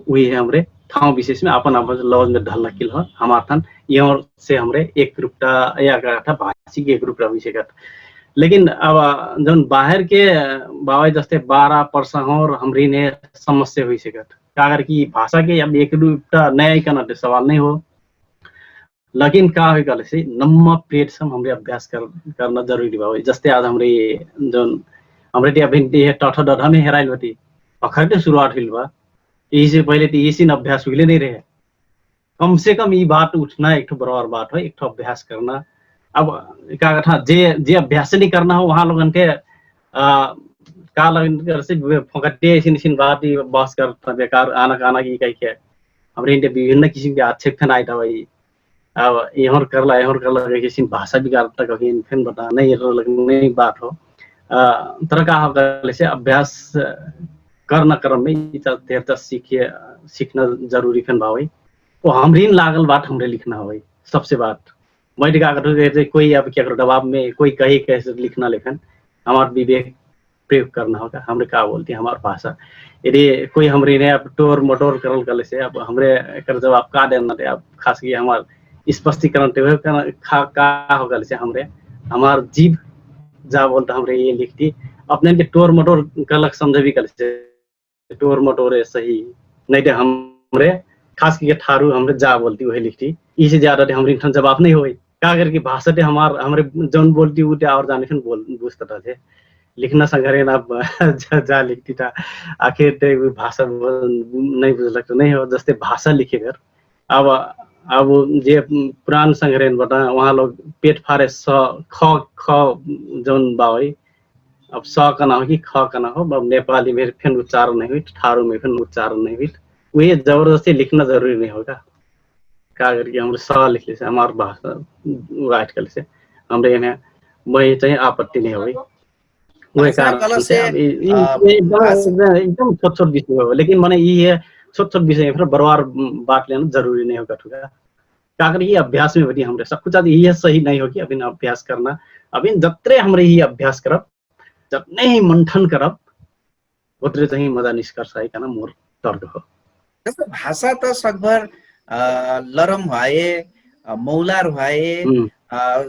वही है हमरे ठाउँ विशेष में अपन लवज में ढलना किल हो हमार थान यहाँ से हमरे एक रूपटा या का भाषी के एक रूपटा विषय का लेकिन अब जौन बाहर के बावै जस्ते 12 वर्ष और हमरी ने समस्या हुई से कागर की भाषा के अब एक रूपटा नया ही करना सवाल नहीं हो लेकिन का हो गल से नम्मा प्लेट सम हमरे अभ्यास करना जरूरी बावै जस्ते आज हमरे जौन हमरे ते अभिन ते टठ डढा में हेराइल होती अखर के शुरुआत हुई बा इससे पहले तो ये सीन अभ्यास हुए नहीं रहे कम से कम ये बात उठना एक बराबर बात हो एक ठो अभ्यास करना अब क्या था जे अभ्यास नहीं करना हो वहाँ लोगन के का लगन से फोकटे ऐसी बात ही बस कर बेकार आना की कही के हमरे इंडिया विभिन्न किस्म के आक्षेप फैन आया था भाई अब यहाँ करला किसी भाषा बिगाड़ता कभी फिर बता नहीं बात हो तरह का से अभ्यास करना क्रम में देर सीखना जरूरी फैन भाई वो हमरी लागल बात हमरे लिखना हो सबसे बात मैं क्या कोई अब क्या करो दबाव में कोई कही कैसे लिखना लेखन हमार विवेक प्रयोग करना होगा हमरे क्या बोलते हैं हमार भाषा यदि कोई हमरे ने अब टोर मटोर करल कर से अब हमरे कर जवाब का देना थे अब खास की हमार स्पष्टीकरण का होगा से हमरे हमार जीव जा बोलता हमरे ये लिखती अपने के टोर मटोर कलक समझ भी कर से टोर मटोर सही नहीं तो हमरे खास करके थारू हमरे जा बोलती वही लिखती इसे ज्यादा हमरे जवाब नहीं हुई क्या करके भाषा टे हमारे जौन बोलती वो और जाने फिर बुझता थे लिखना संघरे ना जा लिखती था आखिर भाषा नहीं बुझलक तो नहीं हो जस्ते भाषा लिखे कर अब जे पुरान संघरेन बता वहाँ लोग पेट फारे ख जौन बावई अब स का ना हो कि ख का ना हो अब नेपाली में फिर उच्चारण नहीं हुई थारू में फिर उच्चारण नहीं हुई वही जबरदस्ती लिखना जरूरी नहीं होगा क्या करके हम स लिख ले हमारे भाषा वाइट कर से हमरे यहाँ मैं चाहिए आपत्ति नहीं हुई वही भाषा कारण कला से से अब ये एकदम एकदम छोट छोट विषय हो, लेकिन मैंने ये छोट छोट विषय फिर बरबार बात लेना जरूरी नहीं होगा ठुका का करिए अभ्यास में बड़ी हमरे सब कुछ आज ये सही नहीं होगी अभी अभ्यास करना अभी जत्रे हमरे ही अभ्यास करब जतने ही मंथन करब उतरे चाहिँ मजा निष्कर्ष आइकन मोर तर्क हो। जस्तो भाषा त सकभर लरम भए मौलार भए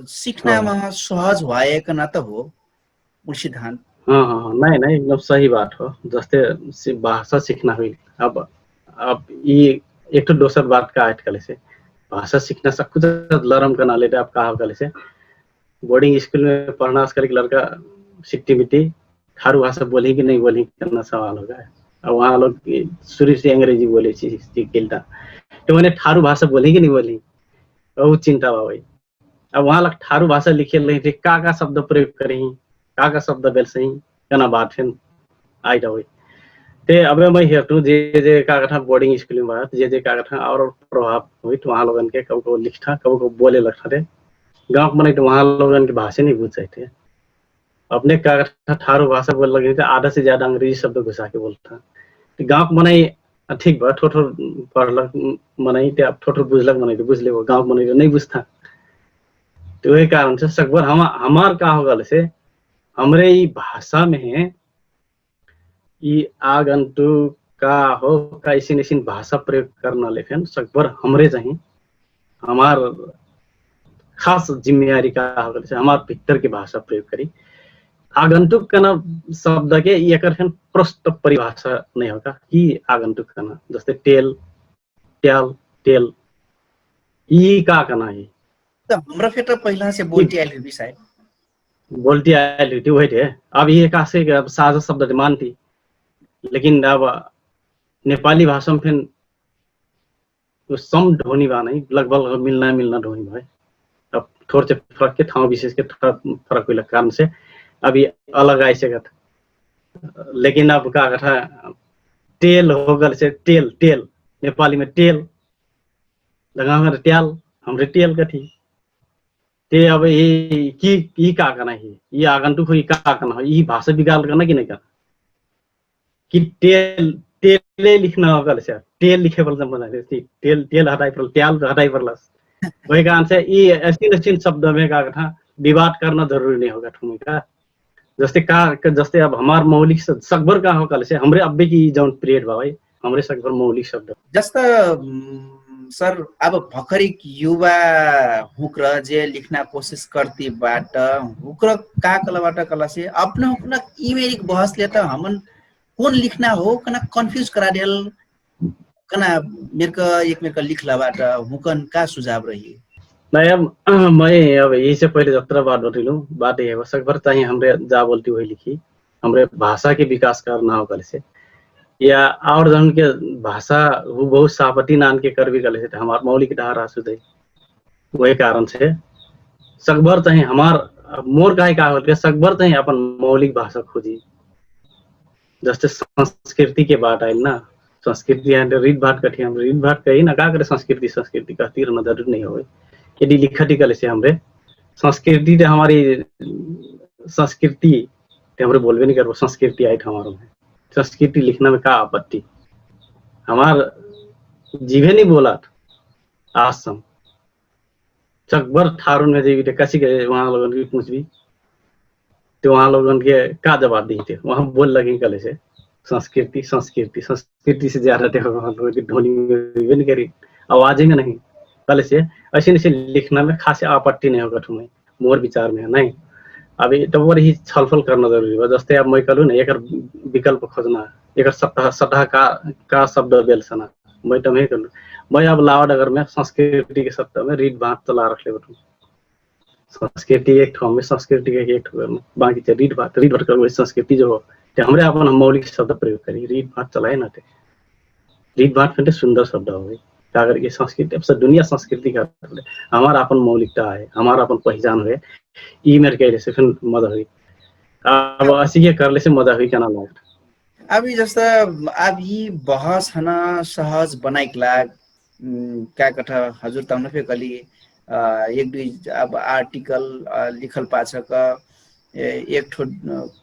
सिक्नमा सहज भएकन त हो मूल सिद्धान्त। हाँ हाँ नहीं नहीं एकदम सही बात हो जस्ते भाषा सीखना हुई अब ये एक तो दोसर बात का आठ कले से भाषा सीखना सब कुछ लरम करना लेते आप कहा कले से बोर्डिंग स्कूल में पढ़ना उसका एक लड़का सिट्टी मिट्टी थारू भाषा बोली कि नहीं बोली करना सवाल होगा। अब वहाँ लोग शुरू से अंग्रेजी बोले खेलता तो मैंने थारू भाषा बोली कि नहीं बोली वो चिंता हुआ भाई। अब वहाँ लग थारू भाषा लिखे रही थे का शब्द प्रयोग करें का शब्द बेल सही कना बात फिर आई हुई ते अब मैं हेतु जे का कथा बोर्डिंग स्कूल में बात जे का कथा और प्रभाव हुई तो वहाँ लोगन के कब को लिखता कब को बोले लगता थे गाँव में नहीं तो वहाँ लोगन की भाषा नहीं बुझ थे अपने का कथा थारू भाषा बोल लगे थे आधा से ज्यादा अंग्रेजी शब्द घुसा के बोलता गाँव मनाई ठीक बा ठोठो पढ़लक मनाई ते अब ठोठो बुझलक मनाई तो बुझ ले गाँव मनाई तो नहीं बुझता तो वही कारण से सकबर हमार का होगा से हमरे ही भाषा में है ये आगंतुक का हो का ऐसी भाषा प्रयोग करना लेकिन सकबर हमरे चाहिए हमार खास जिम्मेदारी का होगा से हमार भीतर की भाषा प्रयोग करी आगंतुक करना शब्द के एक प्रस्त परिभाषा नहीं होगा कि आगंतुक करना जैसे टेल ट्याल टेल ये का करना है तो हमरा फेटा पहिला से बोलती आइल भी साहब बोलती आइल थी वही थे अब ये का से अब साझा शब्द मानती लेकिन अब नेपाली भाषा में फिर सम ध्वनि बा नहीं लगभग मिलना ध्वनि भाई अब थोड़े से फर्क के ठाव विशेष के फर्क हुई कारण से अभी अलग आई से लेकिन अब का कथा टेल हो गल से टेल टेल नेपाली में टेल लगा हमारे ट्याल हमरे टेल का थी ते अब ये का करना है ये आगंतुक हो का करना है ये भाषा बिगाड़ करना कि नहीं करना कि टेल टेले लिखना होगा से टेल लिखे पर मजा टेल टेल हटाई पर ट्याल हटाई पर वही कारण से ये ऐसी शब्द में का था विवाद करना जरूरी नहीं होगा ठुमी का जस्ते अब हमार मौलिक सकबर का हो कल से हमरे अब्बे की जौन पीरियड बा भाई हमरे सकबर मौलिक शब्द जस्ता सर अब भर्खरै युवा हुक्र जे लिखना कोशिश करती बाट हुक्र का कलाबाट कला से अपना अपना ईमेल बहस लेता हमन कौन लिखना हो कना कंफ्यूज करा देल कना मेरे का लिखलाबाट हुकन का सुझाव रही नहीं अब मैं अब यही से पहले जत्रा बात बतिलूं बात ये है सकबर चाहिए हमरे जा बोलती हुई लिखी हमरे भाषा के विकास करना हो कल से या और जन के भाषा वो बहुत सापटी नान के कर भी गले थे हमार मौलिक धारा सुधे वही कारण से सकबर चाहिए हमार मोर का होते सकबर चाहिए अपन मौलिक भाषा खोजी जैसे संस्कृति के बात आई ना संस्कृति रीत भाट कठी हम रीत भाट कही ना का करे संस्कृति संस्कृति कहती रहना जरूरी नहीं हो यदि लिखती कल से हमरे संस्कृति तो हमारी संस्कृति हमरे बोलबे नहीं करो संस्कृति आई हमारे में संस्कृति लिखना में का आपत्ति हमार जीवे नहीं बोला आसम चकबर थारून में जीवी कसी के वहाँ लोगन की पूछ भी तो वहाँ लोगन के का जवाब दी थे वहाँ बोल लगे कले से संस्कृति संस्कृति संस्कृति से ज्यादा थे वहाँ लोगों की ध्वनि नहीं करी आवाज में नहीं कले से ऐसे लिखना में खास आपत्ति नहीं होगा तुम्हें मोर विचार में नहीं अभी तो वो ही छलफल करना जरूरी है जैसे अब मैं कहूँ ना एक विकल्प खोजना एक सतह का शब्द बेलसना मैं तो मैं कहूँ मैं अब लावड अगर मैं संस्कृति के शब्द में रीत बात चला रख ले संस्कृति एक ठो में संस्कृति के एक ठो बाकी से रीत बात कर संस्कृति जो हो तो हमरे अपन मौलिक शब्द प्रयोग करी रीत बात चलाए ना थे रीत बात फिर सुंदर शब्द हो गई अगर ये संस्कृति अब दुनिया संस्कृति का हमारा अपन मौलिकता है हमारा अपन पहचान है ई मेरे कह से फिर मजा हुई अब असी के करले से मजा हुई क्या ना लग अभी जस्ता अभी बहस हना सहज बनाइक लाग का कथा हजुर तमने फे कली एक दुई अब आर्टिकल लिखल पाछक एक ठो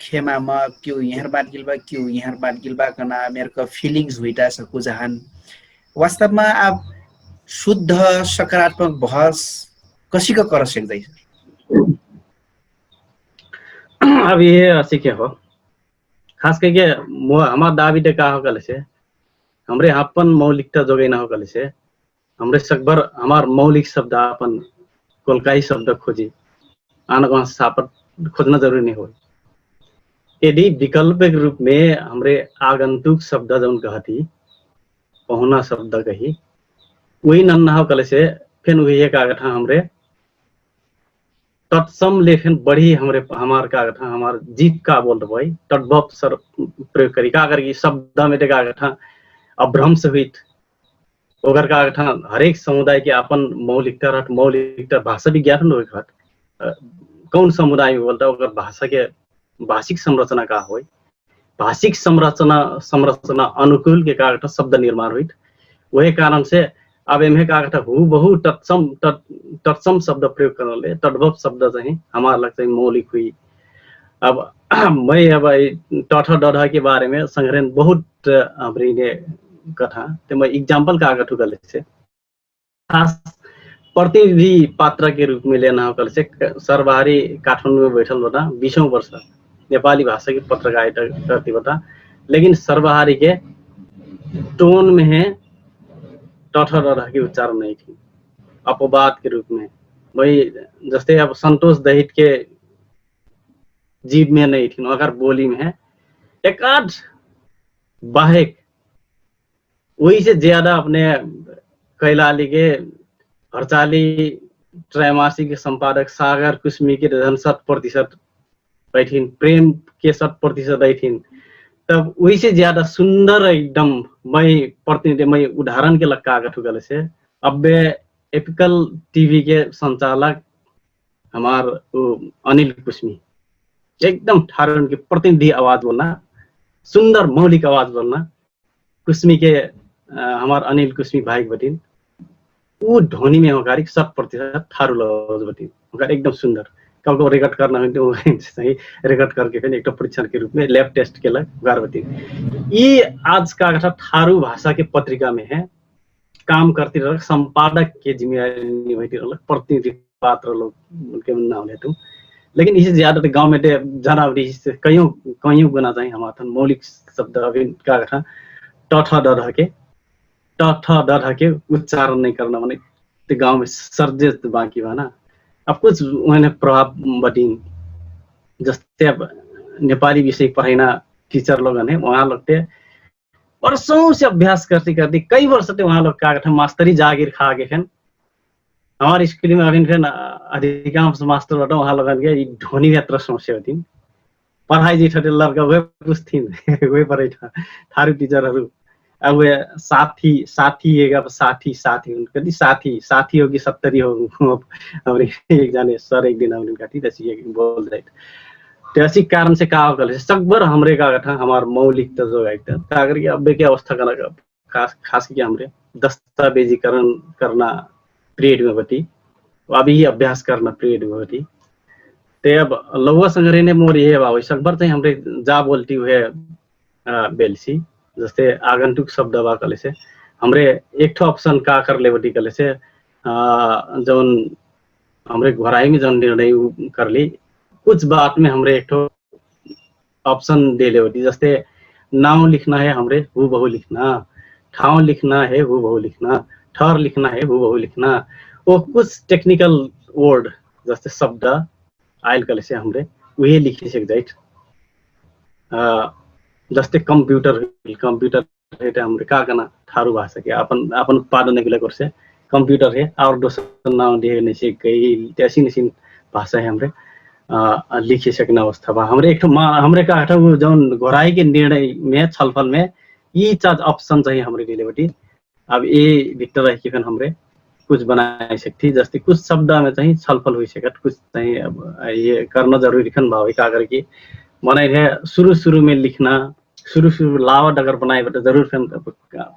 खेमा में क्यों यहाँ बात गिलबा क्यों यहाँ बात गिलबा कना मेरे को फीलिंग्स हुईटा सकू जहान वास्तव में आप शुद्ध सकारात्मक बहस कसी का कर सकते अब ये ऐसी क्या हो खास करके हमारा दावी का हो कल से हमरे अपन मौलिकता जोगे ना हो कल से हमरे सकबर हमार मौलिक शब्द अपन कोलकाई शब्द खोजी आना वहां सापट खोजना जरूरी नहीं हो यदि विकल्पिक रूप में हमरे आगंतुक शब्द जौन कहती पहुना शब्द कही वही नन्ना हो कल से फिर वही एक आगत हमरे तत्सम लेखन बढ़ी हमरे हमार का आगत हमार जीव का बोल रहे भाई तद्भव सर प्रयोग करी का करके शब्द में का आगत अभ्रंश हुई ओगर का आगत हरेक समुदाय के अपन मौलिकता भाषा विज्ञान हो कौन समुदाय में बोलता ओकर भाषा के भाषिक संरचना का हो भाषिक संरचना अनुकूल के का शब्द निर्माण हुई वही कारण से अब एम का हु बहु तत्सम शब्द प्रयोग करने तद्भव शब्द चाहिए हमारा लगता है मौलिक हुई अब मैं अब टठ डढ़ के बारे में संग्रह बहुत हमारी ने कथा तो मैं एग्जाम्पल का आगत कल से खास प्रतिनिधि पात्र के रूप में लेना कल से सर्वहारी काठमाडौँ में बैठल बता 20 वर्ष नेपाली भाषा की पत्रकारिता करती बता लेकिन सर्वहारी के टोन में है टठ डढ़ की उच्चारण नहीं थी अपवाद के रूप में वही जैसे अब संतोष दहित के जीव में नहीं थी अगर बोली में है एक आध बाहेक वही से ज्यादा अपने कैलाली के हरचाली त्रैमासिक के संपादक सागर कुश्मी के 100% बैठीन प्रेम के 100% बैठीन तब वही से ज्यादा सुंदर एकदम मैं प्रतिनिधि मैं उदाहरण के लग आगत गल से अब एपिकल टीवी के संचालक हमार अनिल कुश्मी एकदम ठारण के प्रतिनिधि आवाज बोलना सुंदर मौलिक आवाज बोलना कुश्मी के हमार अनिल कुश्मी भाई बटिन वो ध्वनि में होकारी 100% थारू लवाज बटिन होकारी एकदम सुंदर कब को रिकॉर्ड करना है तो सही रिकॉर्ड करके फिर एक परीक्षण के रूप में लैब टेस्ट के लग गारवती ये आज का कथा थारू भाषा के पत्रिका में है काम करती रह संपादक के जिम्मेदारी निभाती रह प्रतिनिधि पात्र लोग उनके नाम ले तुम लेकिन इससे ज्यादा तो गांव में जनावरी से कईयों गुना चाहिए हमारा मौलिक शब्द अभी का कथा टठ डढ़ के उच्चारण नहीं करना माने तो गांव में सर्जे बाकी बा ना अब कुछ उन्हें प्रभाव बटीन जैसे अब नेपाली विषय पढ़ाना टीचर लोग हैं वहाँ लगते वर्षों से अभ्यास करते करते कई वर्ष से वहाँ लोग का मास्टरी जागीर खा के फिर हमारे स्कूल में अभी फिर अधिकांश मास्टर बटा वहाँ लगन के ध्वनि यात्रा समस्या होती पढ़ाई जी ठटे लड़का वे पूछथिन वे पढ़े थारू टीचर अब वे साथी उनका साथी होगी 70 हो हमारे एक जाने सर एक दिन हमने काटी तैसी बोल रहे थे ऐसी कारण से का होगा सकबर हमरे का था हमार मौलिक जो गाइड था अगर अब के अवस्था का खास करके हमरे दस्तावेजीकरण करना पीरियड में बटी अभी अभ्यास करना पीरियड में बटी ते अब लौवा संग्रह ने मोर ये बाबू सकबर थे हमरे जा बोलती हुए बेलसी जैसे आगंतुक शब्द बा कले से हमरे एक ठो ऑप्शन का कर ले बटी कले से जौन हमरे घराई में जौन निर्णय कर ली कुछ बात में हमरे एक ठो ऑप्शन दे ले बटी जैसे नाम लिखना है हमरे हु बहु लिखना ठाव लिखना है हु बहु लिखना ठर लिखना है हु बहु लिखना वो कुछ टेक्निकल वर्ड जैसे शब्द आयल कले से हमरे वही लिखी सक जाए जैसे कंप्यूटर हमरे का करना थारू भाषा के अपन उत्पादन के लिए से कंप्यूटर है और दोसर नाम दिए नहीं से कई ऐसी नहीं भाषा है हमरे लिखी सकना अवस्था बा हमरे एक हमरे का जौन घोराई के निर्णय में छलफल में ये चार्ज ऑप्शन चाहिए हमरे लिए बेटी अब ये भीतर रह के हमरे कुछ बना सकती जैसे कुछ शब्द में चाहिए छलफल हुई सकत कुछ चाहिए अब ये करना जरूरी खन भाव का करके मने है शुरू में लिखना शुरू लावट अगर बनाए बटे जरूर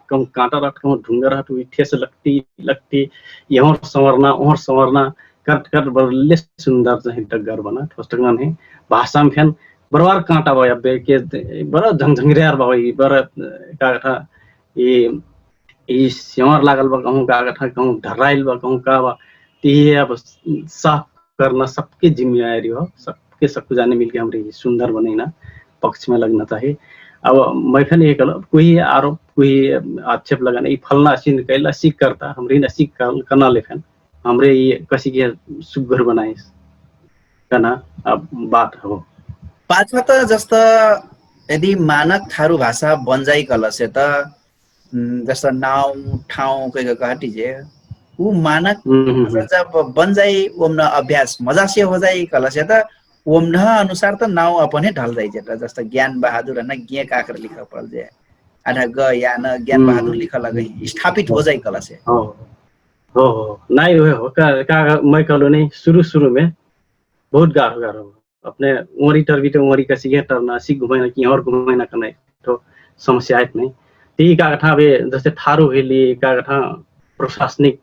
कम कांटा रट कम ढूंगा रट ठेस लगती यहाँ संवरना कट बरले सुंदर चाहिँ डगर बना ठोस्टंगन है भाषा में फेन बरवार कांटा भयो बे के बड़ा झंझंगरियार भयो बड़ा का था ये स्योर लागल बा कहूँ का था कहूँ ढराइल बा कहूँ का बा ये अब साफ करना सबके जिम्मेदारी हो सबके सबको जाने मिलके हमरे सुंदर बनेना पक्ष में लगना चाहिए अब मैं फिर ये कल कोई आरोप कोई आक्षेप लगाना ये फलना सीन कैला सीख करता हमरे न सीख करना लेखन हमरे ये कसी के सुगर बनाए करना अब बात हो पाछा त जस्तो यदि मानक थारू भाषा बन्जाई कलसे त जस्तो नाउँ ठाउँ कोही कहटी जे ऊ मानक जब बन्जाई ओम्न अभ्यास मजा से हो जाई कलसे त ओम्न अनुसार त नाउँ अपने ढल जाई जेटा जस्तो ज्ञान बहादुर न गे काकर लिख पड़ जे आधा ग या न ज्ञान बहादुर लिख लगे स्थापित हो जाई कलसे हो नहीं हो का मैं कहलो नहीं शुरू में बहुत गाह्रो अपने उमरी टर्बी उमरी का सिगे टर्ना सिक घुमाइना कि और घुमाइना करना तो समस्या आयत नहीं ती का कथा बे जैसे थारू हेली का कथा प्रशासनिक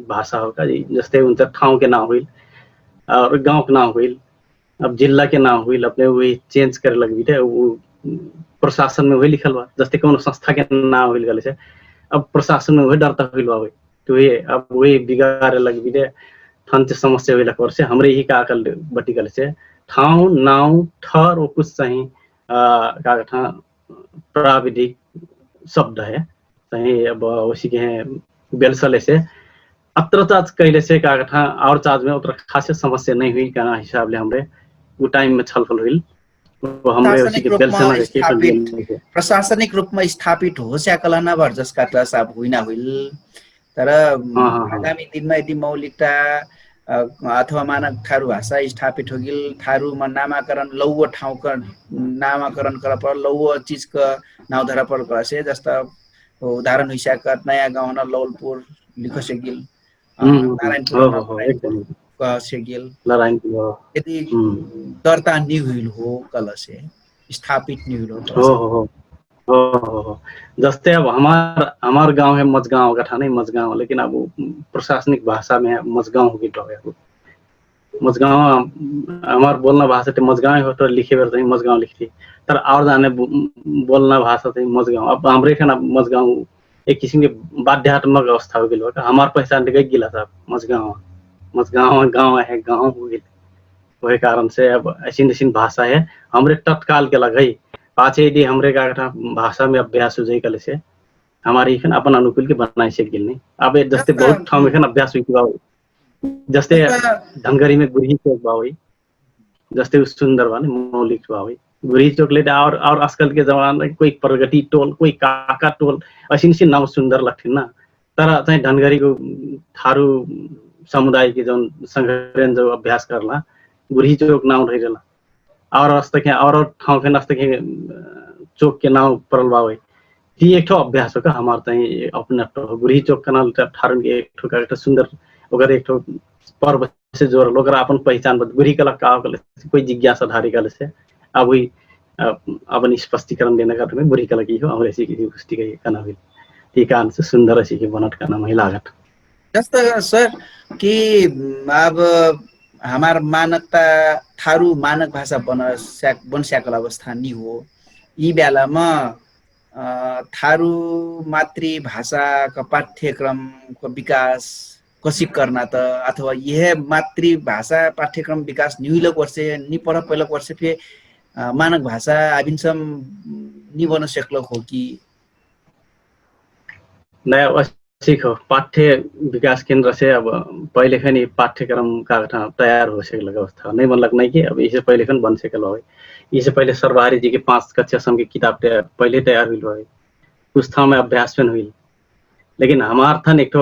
भाषा हो का जैसे उनका ठाउँ के नाम हुई और गांव के नाम हुई अब जिला के नाम हुई अपने वही चेंज करे लगी थे वो प्रशासन में वही लिखल बा जैसे कौन संस्था के नाम हुई गले से अब प्रशासन में वही डरता हुई बा तो ये अब वही बिगाड़े लगी थे थन से समस्या हुई लग से हमरे ही का कल बटी गले से ठाउँ नाउँ ठहर वो कुछ सही का कथा प्राविधिक शब्द है सही अब उसी के बेलसले से अत्र चार्ज कैले से का कथा और चार्ज में उतर खास समस्या नहीं हुई का हिसाब ले हमरे वो टाइम में छलफल हुई वो हमरे उसी के बेलसले के प्रशासनिक रूप में स्थापित हो स्याकला नभर जसका त साब हुइना हुइल तर आगामी दिनमा यदि मौलिकता अथवा मानक थारू भाषा स्थापित हो गिल थारूमा नामाकरण लौव ठाउँका नामाकरण कर पर लौव चीजका नाउँ धरा पर कसे जस्ता उदाहरण हुइसक्या नयाँ गाउँ न लौलपुर लिख सकिल नारायणपुर कह सकिल यदि दर्ता नि हुइल हो कलसे स्थापित नि हुइल हो जस्ते अब हमार गांव है मजगांव का ठाणे मजगांव लेकिन अब प्रशासनिक भाषा में मजगांव हो गई मजगांव हमार बोलना भाषा तो मजगांव हो तो लिखे बेर चाहिँ मजगांव लिखती तर और जाने बोलना भाषा चाहिँ मजगांव अब हमरे खाना मजगांव एक किसिम के बाध्यात्मक अवस्था हो गई हमार पहचान गई गिला साहब मजगांव गांव है गांव हो गई वही कारण से अब ऐसी भाषा है हमरे तत्काल के लगाई पाछे यदि हमरे का भाषा में अभ्यास हो जाए कल से हमारी खन अपन अनुकूल के बनाई से गिल नहीं अब जस्ते बहुत ठाउँ में खन अभ्यास हुई बाबू जस्ते धनगरी में गुरही चौक बाबू जस्ते सुंदर बा मौलिक बाबू गुरही चौक ले और आजकल के जमाना में कोई प्रगति टोल कोई काका टोल ऐसी नाम सुंदर लगथिन ना तर चाहिँ धनगरी को थारू समुदाय के जो संगठन जो अभ्यास करला गुरही चौक नाम रहिरला और ठाउँ के नस्त के चौक के नाम परल बावे ती एक ठो अभ्यास हो का हमार चाहिँ अपना गुरही चौक का नाम ठारण के एक ठो का सुंदर ओकर एक ठो पर्व से जोड़ लोग अपन पहचान बद गुरही कला का कोई जिज्ञासा धारी कल से अब वही अपन स्पष्टीकरण देने का तुम्हें गुरही कला की हो और ऐसी की पुष्टि का करना भी ठीक है से सुंदर ऐसी की बनट करना महिला लागत जस्तो सर कि अब हमार मानकता थारू मानक भाषा बन स्याकल अवस्था नि हो यी बेलामा थारू मातृभाषाका पाठ्यक्रमको विकास कसी करना त अथवा यह मातृभाषा पाठ्यक्रम विकास निउलक वर्ष नि पर पहिला वर्ष फे मानक भाषा आबिनसम नि बन सक्लो हो कि नया सीखो पाठ्य विकास केंद्र से अब पहले खन पाठ्यक्रम का तैयार हो सके अवस्था नहीं बनलक नहीं कि अब इससे पहले खन बन सके हो इससे पहले सरबारी जी के 5 कक्षा सम की किताब पहले तैयार हुई हो कुछ था में अभ्यास में हुई लेकिन हमार थन एक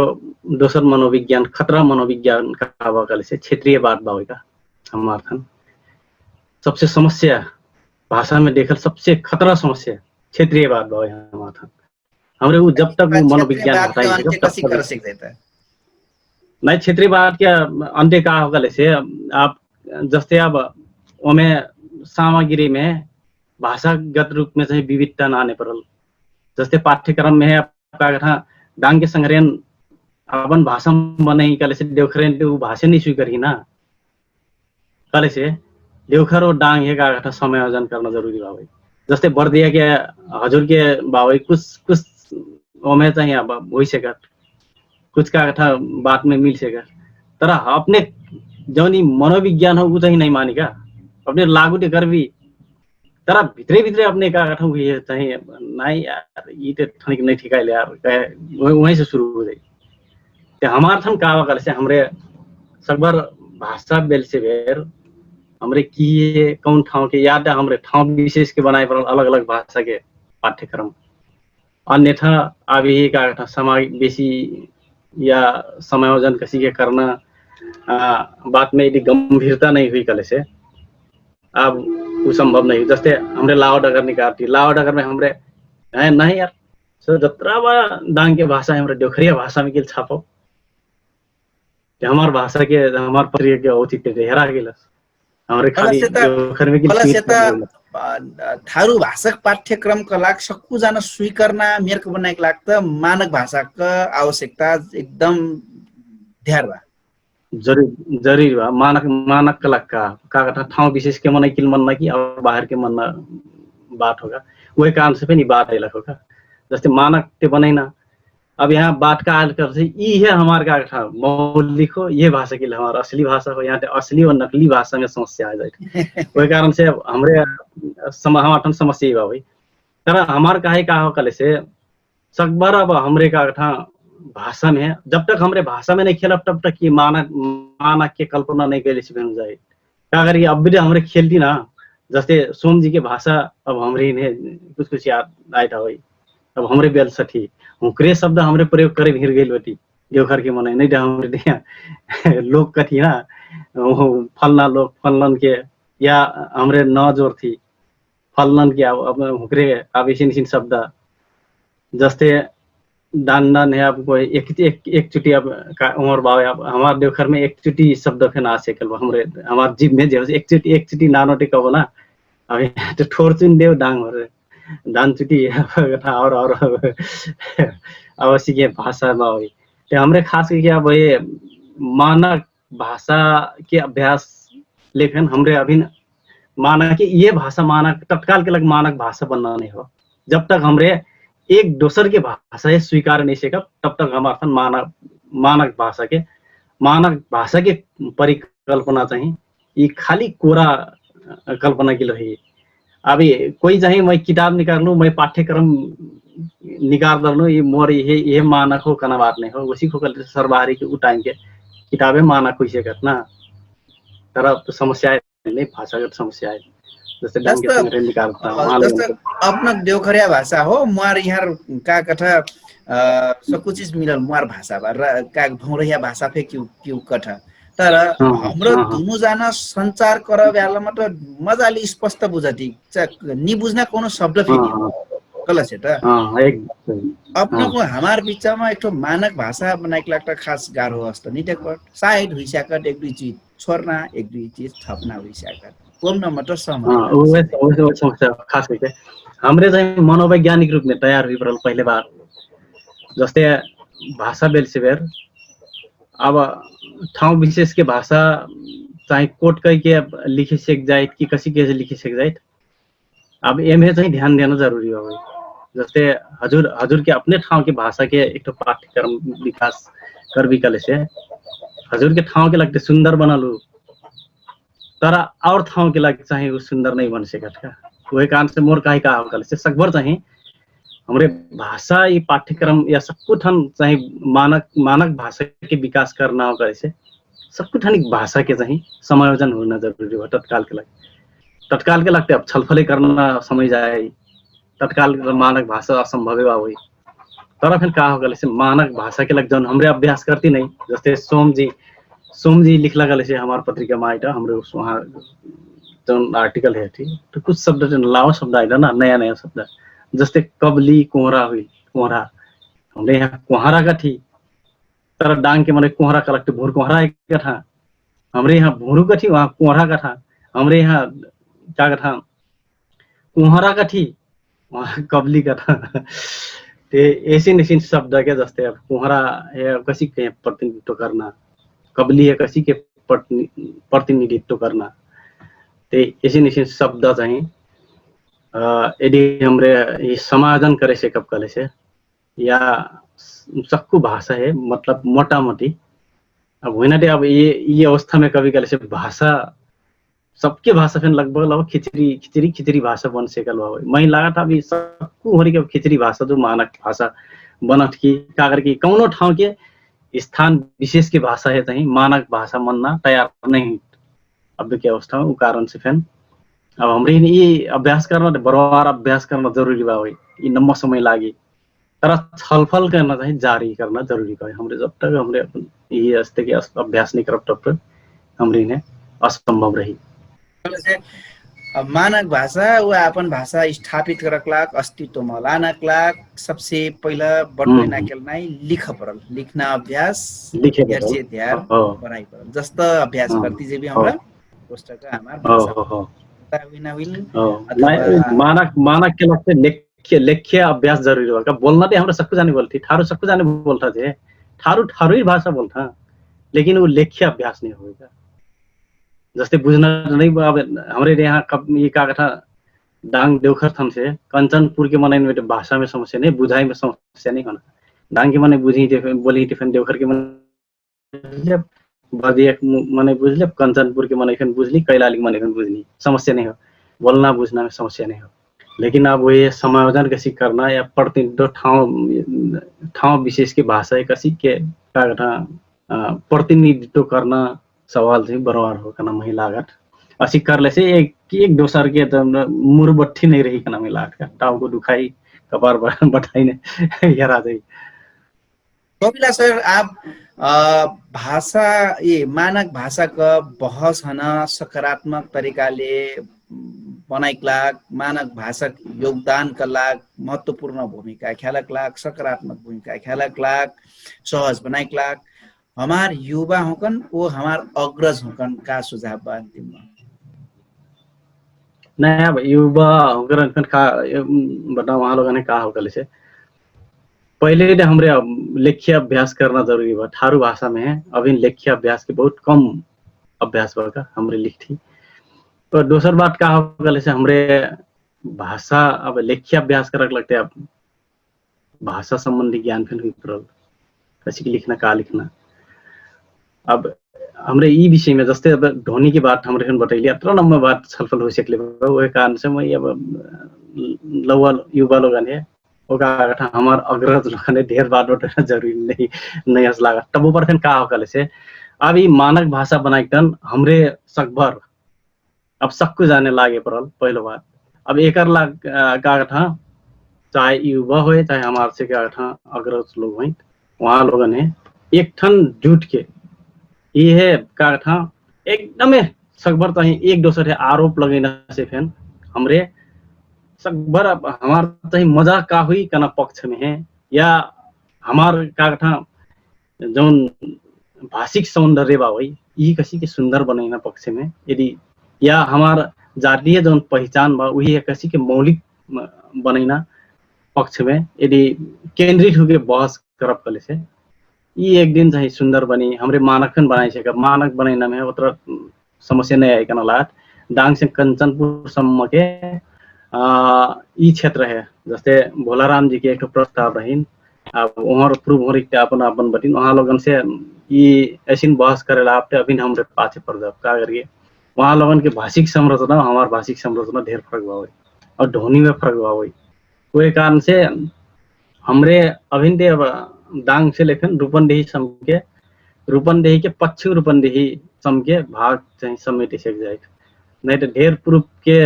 दोसर मनोविज्ञान खतरा मनोविज्ञान का वकल से क्षेत्रीय बात बावे का हमार थन सबसे समस्या भाषा में देखल सबसे खतरा समस्या क्षेत्रीय बात बावे हमार थन हमरे वो जब तक वो मनोविज्ञान हटाएंगे जब तक नहीं क्षेत्रीय बात क्या अंत्य का होगा से आप जैसे अब ओमे सामग्री में भाषागत रूप में चाहिँ विविधता आने परल जैसे पाठ्यक्रम में आपका डांगे संग्रहण अपन भाषा बनाई कले से देवखरे वो भाषा नहीं स्वीकारी ना कले से देवखर और डांग हे का समायोजन करना जरूरी भाई जस्ते बर्दिया के हजुर के भाई कुछ ओमे चाहिए अब हो सका कुछ का कथा बात में मिल सका तर अपने जौनी मनोविज्ञान हो वो चाहिए नहीं मानी का अपने लागू दे कर भी तर भित्रे भित्रे अपने का कथा ये चाहिए नहीं यार ये तो ठनिक नहीं ठिका ले यार वहीं से शुरू हो जाए ते हमार थन का कर से हमरे सकबर भाषा बेल से बेर हमरे की कौन ठाव के याद है हमरे ठाव विशेष के बनाए पर अलग अलग भाषा के पाठ्यक्रम अन्यथा अभी का समाज बेसी या समायोजन किसी के करना बात में यदि गंभीरता नहीं हुई कले से अब वो संभव नहीं जैसे हमरे लाओ डगर निकालती लाओ डगर में हमरे नहीं यार सो जत्रा बा डांग के भाषा हमरे देवखरिया भाषा में किल छापो हमार भाषा के हमार परिचय के औचित्य हेरा गेल हमरे खाली देवखर में किल थारू भाषा पाठ्यक्रम का लाग सक्कु जान स्वीकर्ना मेरको बनाएको लाग्दा मानक भाषाको आवश्यकता एकदम ध्यान बा जरूरी बा मानक का लाग का ठाउँ विशेष के मन किल मन कि और बाहर के मन बात होगा वही कारण से पनि बात आइलक होगा जैसे मानक ते बनैना अब यहाँ बात का हाल कर से ये है हमारे का मौलिक हो ये भाषा के लिए हमारा असली भाषा हो यहाँ असली और नकली भाषा में समस्या आ जाए वही कारण से हमरे हमारे समस्या बा भाई तर हमार काहे का हो कले से सकबर अब हमरे का भाषा में जब तक हमरे भाषा में नहीं खेलब तब तक ये मानक के कल्पना नहीं कैले से बन जाए क्या करिए अब भी हमरे खेलती ना जैसे सोम जी के भाषा अब हमरे कुछ याद आया था भाई अब हमरे बेल सठी हुकरे शब्द हमरे प्रयोग करे हिर गइल बटी देवखर के मने नहीं हमरे लोग कथी ना फलना लोग फलन के या हमरे न जोर थी फलन के अब हुकरे अब इसिन शब्द जस्ते दान है अब कोई एक चुटी अब उमर बाव अब हमार देवखर में एक चुटी शब्द फेन आ सकल हमरे हमार जीव में जे एक चुटी नानो टिकब ना अब तो ठोरचुन देव डांग हरे दान चुटी और अवश्य के भाषा में हुई तो हमरे खास करके अब ये मानक भाषा के अभ्यास लेखन हमरे अभी मानक के ये भाषा मानक तत्काल के लग मानक भाषा बनना नहीं हो जब तक हमरे एक दूसर के भाषा स्वीकार नहीं सेकब तब तक हमारे मानक भाषा के परिकल्पना चाहिए ये खाली कोरा कल्पना की रही अभी कोई चाहे मैं किताब निकाल लूँ मैं पाठ्यक्रम निकाल लूँ ये मोर ये मानक हो कना बात नहीं हो उसी को कल सरबारी के टाइम के किताबें मानक हुई से करना तरह तो समस्या नहीं भाषागत समस्या है जैसे निकालता अपना देवखरिया भाषा हो मुआर यहाँ का कथा सब चीज मिलल मुआर भाषा का भौरहिया भाषा फे क्यों कथा तर हाम्रो दुनु जना संचार कर बेलामा त मजाले स्पष्ट बुझती नि बुझ्न कोनो शब्द फेरि कल से त अपना को हमार बीचमा एक मानक भाषा बनाइक लाग्दा खास गाह्रो अस्त निटेकट साइड हुइसकट एक दुई चीज छोड्ना एक दुई चीज थप्ना हुइसकट बोल्न मात्र समस्या खास करके हमरे चाहिँ मनोवैज्ञानिक रूप में तैयार हुई परल पहले बार जस्ते भाषा बेल से बेर अब ठाउँ विशेष के भाषा चाहे कोट कह के लिखी सक जाए कि कसी कैसे लिखी सक जाए अब एमे चाहिँ ध्यान देना जरूरी हो जस्ते हजुर के अपने ठाउँ के भाषा के एक पाठ्यक्रम विकास कर भी कले से हजुर के ठाउँ के लगते सुंदर बनलू तर और ठाउँ के लगे चाहे वो सुंदर नहीं बन सकत का वही कारण से मोर काहे का कले से सकभर चाहे हमरे भाषा ये पाठ्यक्रम या सबको ठन चाहे मानक भाषा के विकास करना हो करे से सबको ठन भाषा के चाहे समायोजन होना जरूरी हो तत्काल के लगते अब छलफले करना समय जाए तत्काल मानक भाषा असंभव हुई तर फिर का हो गले से मानक भाषा के लग जन हमरे अभ्यास करती नहीं जैसे सोम जी लिखला गले से हमारे पत्रिका में आइटा हमरे वहाँ जो आर्टिकल है थी तो कुछ शब्द लाओ शब्द आइला ना नया शब्द जस्ते कबली कोहरा हुई कोहरा हमरे यहाँ कोहरा का थी तर डांग के मने कोहरा का लगते भूर कोहरा एक का था हमरे यहाँ भूरू का थी वहाँ कोहरा का था हमरे यहाँ क्या का था कोहरा का थी वहाँ कबली का था ते ऐसिन ऐसिन शब्द के जस्तै अब कुहरा या कसी के प्रतिनिधित्व करना, कबली कसी के प्रतिनिधित्व करना, ते ऐसिन ऐसिन शब्द चाहिँ यदि हमरे ये समाधान करे से कब कले से या सक्कु भाषा है मतलब मोटा मोटी अब होइन अब ये अवस्था में कभी कले से भाषा सबके भाषा फिर लगभग खिचड़ी भाषा बन सकल बा मैं लागत अब ये सबको हो रही के खिचड़ी भाषा जो मानक भाषा बनत की कागर की कौनो ठाव के स्थान विशेष की भाषा है तहीं मानक भाषा मनना तैयार नहीं अब के अवस्था में कारण से फिर अब हमरे ये अभ्यास करना बराबर अभ्यास करना जरूरी बा ये लम्बा समय लागी तर छलफल करना चाहिए जारी करना जरूरी बा हमरे जब तक हमरे ये अस्ते के अभ्यास नहीं करब तब तक हमरे ने असंभव रही मानक भाषा व अपन भाषा स्थापित करकलाक अस्तित्व में लानकलाक सबसे पहला बटोइना केलनाई लिख परल लिखना अभ्यास से ध्यान बनाई परल जस्तो अभ्यास करती जे भी हमरा पुस्तक हमार भाषा मानक मानक के लगते लेख्य अभ्यास जरूरी होगा बोलना तो हमरा सबको जाने बोलती ठारू सबको जाने बोलता थे ठारू ठारू ही भाषा बोलता लेकिन वो लेख्य अभ्यास नहीं होगा जैसे बुझना नहीं अब हमारे यहाँ कब ये का था डांग देवखर थम से कंचनपुर के मनाई में भाषा में समस्या नहीं बुझाई में समस्या नहीं होना डांग के मने बुझी बोली टिफिन देवखर के मने बदिया मने बुझले कंचनपुर के मने फिर बुझली कैलाली के मने फिर बुझनी समस्या नहीं हो बोलना बुझना में समस्या नहीं हो लेकिन अब वो ये समायोजन कैसी करना या प्रतिनिधित्व ठाव विशेष की भाषा है कैसी के का था प्रतिनिधित्व करना सवाल चाहिँ बराबर हो कना महिलागत असी करले से एक दोसर के मुरबट्ठी नहीं रही कना महिलागत का टाव को दुखाई कपार बटाई ने यार जाई कपिला सर आप भाषा ये मानक भाषा का बहस हना सकारात्मक तरीकाले बनाइकलाक मानक भाषा योगदान का लाग महत्वपूर्ण भूमिका खेलकलाक सकारात्मक भूमिका खेलकलाक सहज बनाइकलाक हमार युवा होकन वो हमार अग्रज होकन का सुझाव बा अंतिम में नहीं अब युवा होकर अंकन का बता वहाँ लोगों ने कहा होकर से पहले ने हमरे लेख्य अभ्यास करना जरूरी बा ठारू भाषा में है अभी लेख्य अभ्यास के बहुत कम अभ्यास बा हमरे लिखती तो दूसर बात का होकर से हमरे भाषा अब लेख्य अभ्यास करक लगते अब भाषा संबंधी ज्ञान फिर हुई प्रल कैसे की लिखना का लिखना अब हमरे ई विषय में जस्ते अब ध्वनि की बात हमरे बताइली अत्र नम्बर बात छलफल हो सकले वो कारण से मैं अब लवल युवा लोगन है ओका हमार अग्रज लोगन ने ढेर बात बताना जरूरी नहीं हस लगा तब ऊपर फिर का होकले से अब ई मानक भाषा बनाइकन हमरे सकभर अब सबको जाने लागे परल पहलो बात अब एकर लाग का था चाहे युवा हो चाहे हमार से क्या था अग्रज लोग हो वहाँ लोगन ने एक ठन जुट के ये है का था एकदम सकभर तो एक दूसरे से आरोप लगेना से फैन हमरे सकभर हमार तो मजा का हुई कना पक्ष में है या हमार का था जो भाषिक सौंदर्य बा हुई ये कसी के सुंदर बनाइना पक्ष में यदि या हमार जातीय जो पहचान बा वही है कसी के मौलिक बनाइना पक्ष में यदि केंद्रित होकर बहस करब कले से ये एक दिन चाहिए सुंदर बनी हमरे मानक बनाई से मानक बनाइना में उतना समस्या नहीं आई कना लात डांग से कंचनपुर सम्म के ई क्षेत्र है जैसे भोलाराम जी के एक प्रस्ताव रहीन अब वहाँ प्रूव हो रही अपन अपन बटिन वहाँ लोगन से ये ऐसी बहस करेला आपते अभी हमरे पाछे पड़ जाओ का करिए वहाँ लोगन के भाषिक संरचना हमार भाषिक संरचना ढेर फर्क हुआ और ध्वनि में फर्क हुआ कोई कारण से हमरे अभी अब डांग से लेखन रूपन्देही रूपन्देही के पश्चिम रूपन्देही सम के भाग चाहिए समेट से जाए नहीं तो ढेर पूर्व के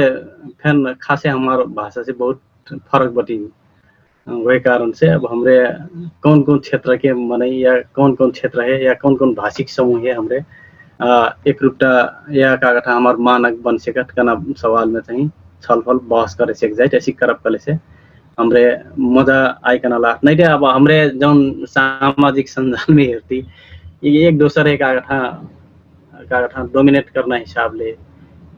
फैन खासे हमार भाषा से बहुत फर्क बटी वही कारण से अब हमरे कौन कौन क्षेत्र के मने या कौन कौन क्षेत्र है या कौन कौन भाषिक समूह है हमरे एक रूपटा या का कथा हमार मानक बन सकत कना सवाल में चाहिए छलफल बहस करे से जाए ऐसी करब कले से हमरे मजा आइकन ला नहीं थे अब हमरे जौन सामाजिक संजाल में हेरती ये एक दूसरे का कथा डोमिनेट करना हिसाब ले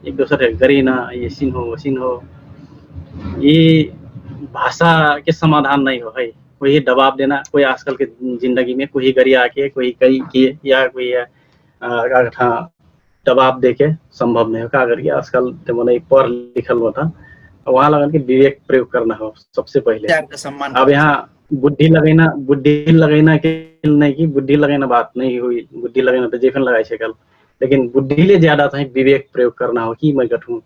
एक दूसरे गरीना ये सिन हो ये भाषा के समाधान नहीं हो है कोई दबाव देना, कोई आजकल के जिंदगी में कोई गरिया के कोई कई किए या कोई का था दबाव देके संभव नहीं हो। का करिए आजकल तो मैंने पढ़ लिखल होता, वहाँ लगन के विवेक प्रयोग करना हो सबसे पहले। विचार का सम्मान अब करना यहाँ बुद्धि लगैना के नहीं की बुद्धि लगैना बात नहीं हुई, बुद्धि लगैना तो जेफन लगाई से कल, लेकिन बुद्धि ले ज्यादा चाहिए विवेक प्रयोग करना हो कि मैं गठूँ।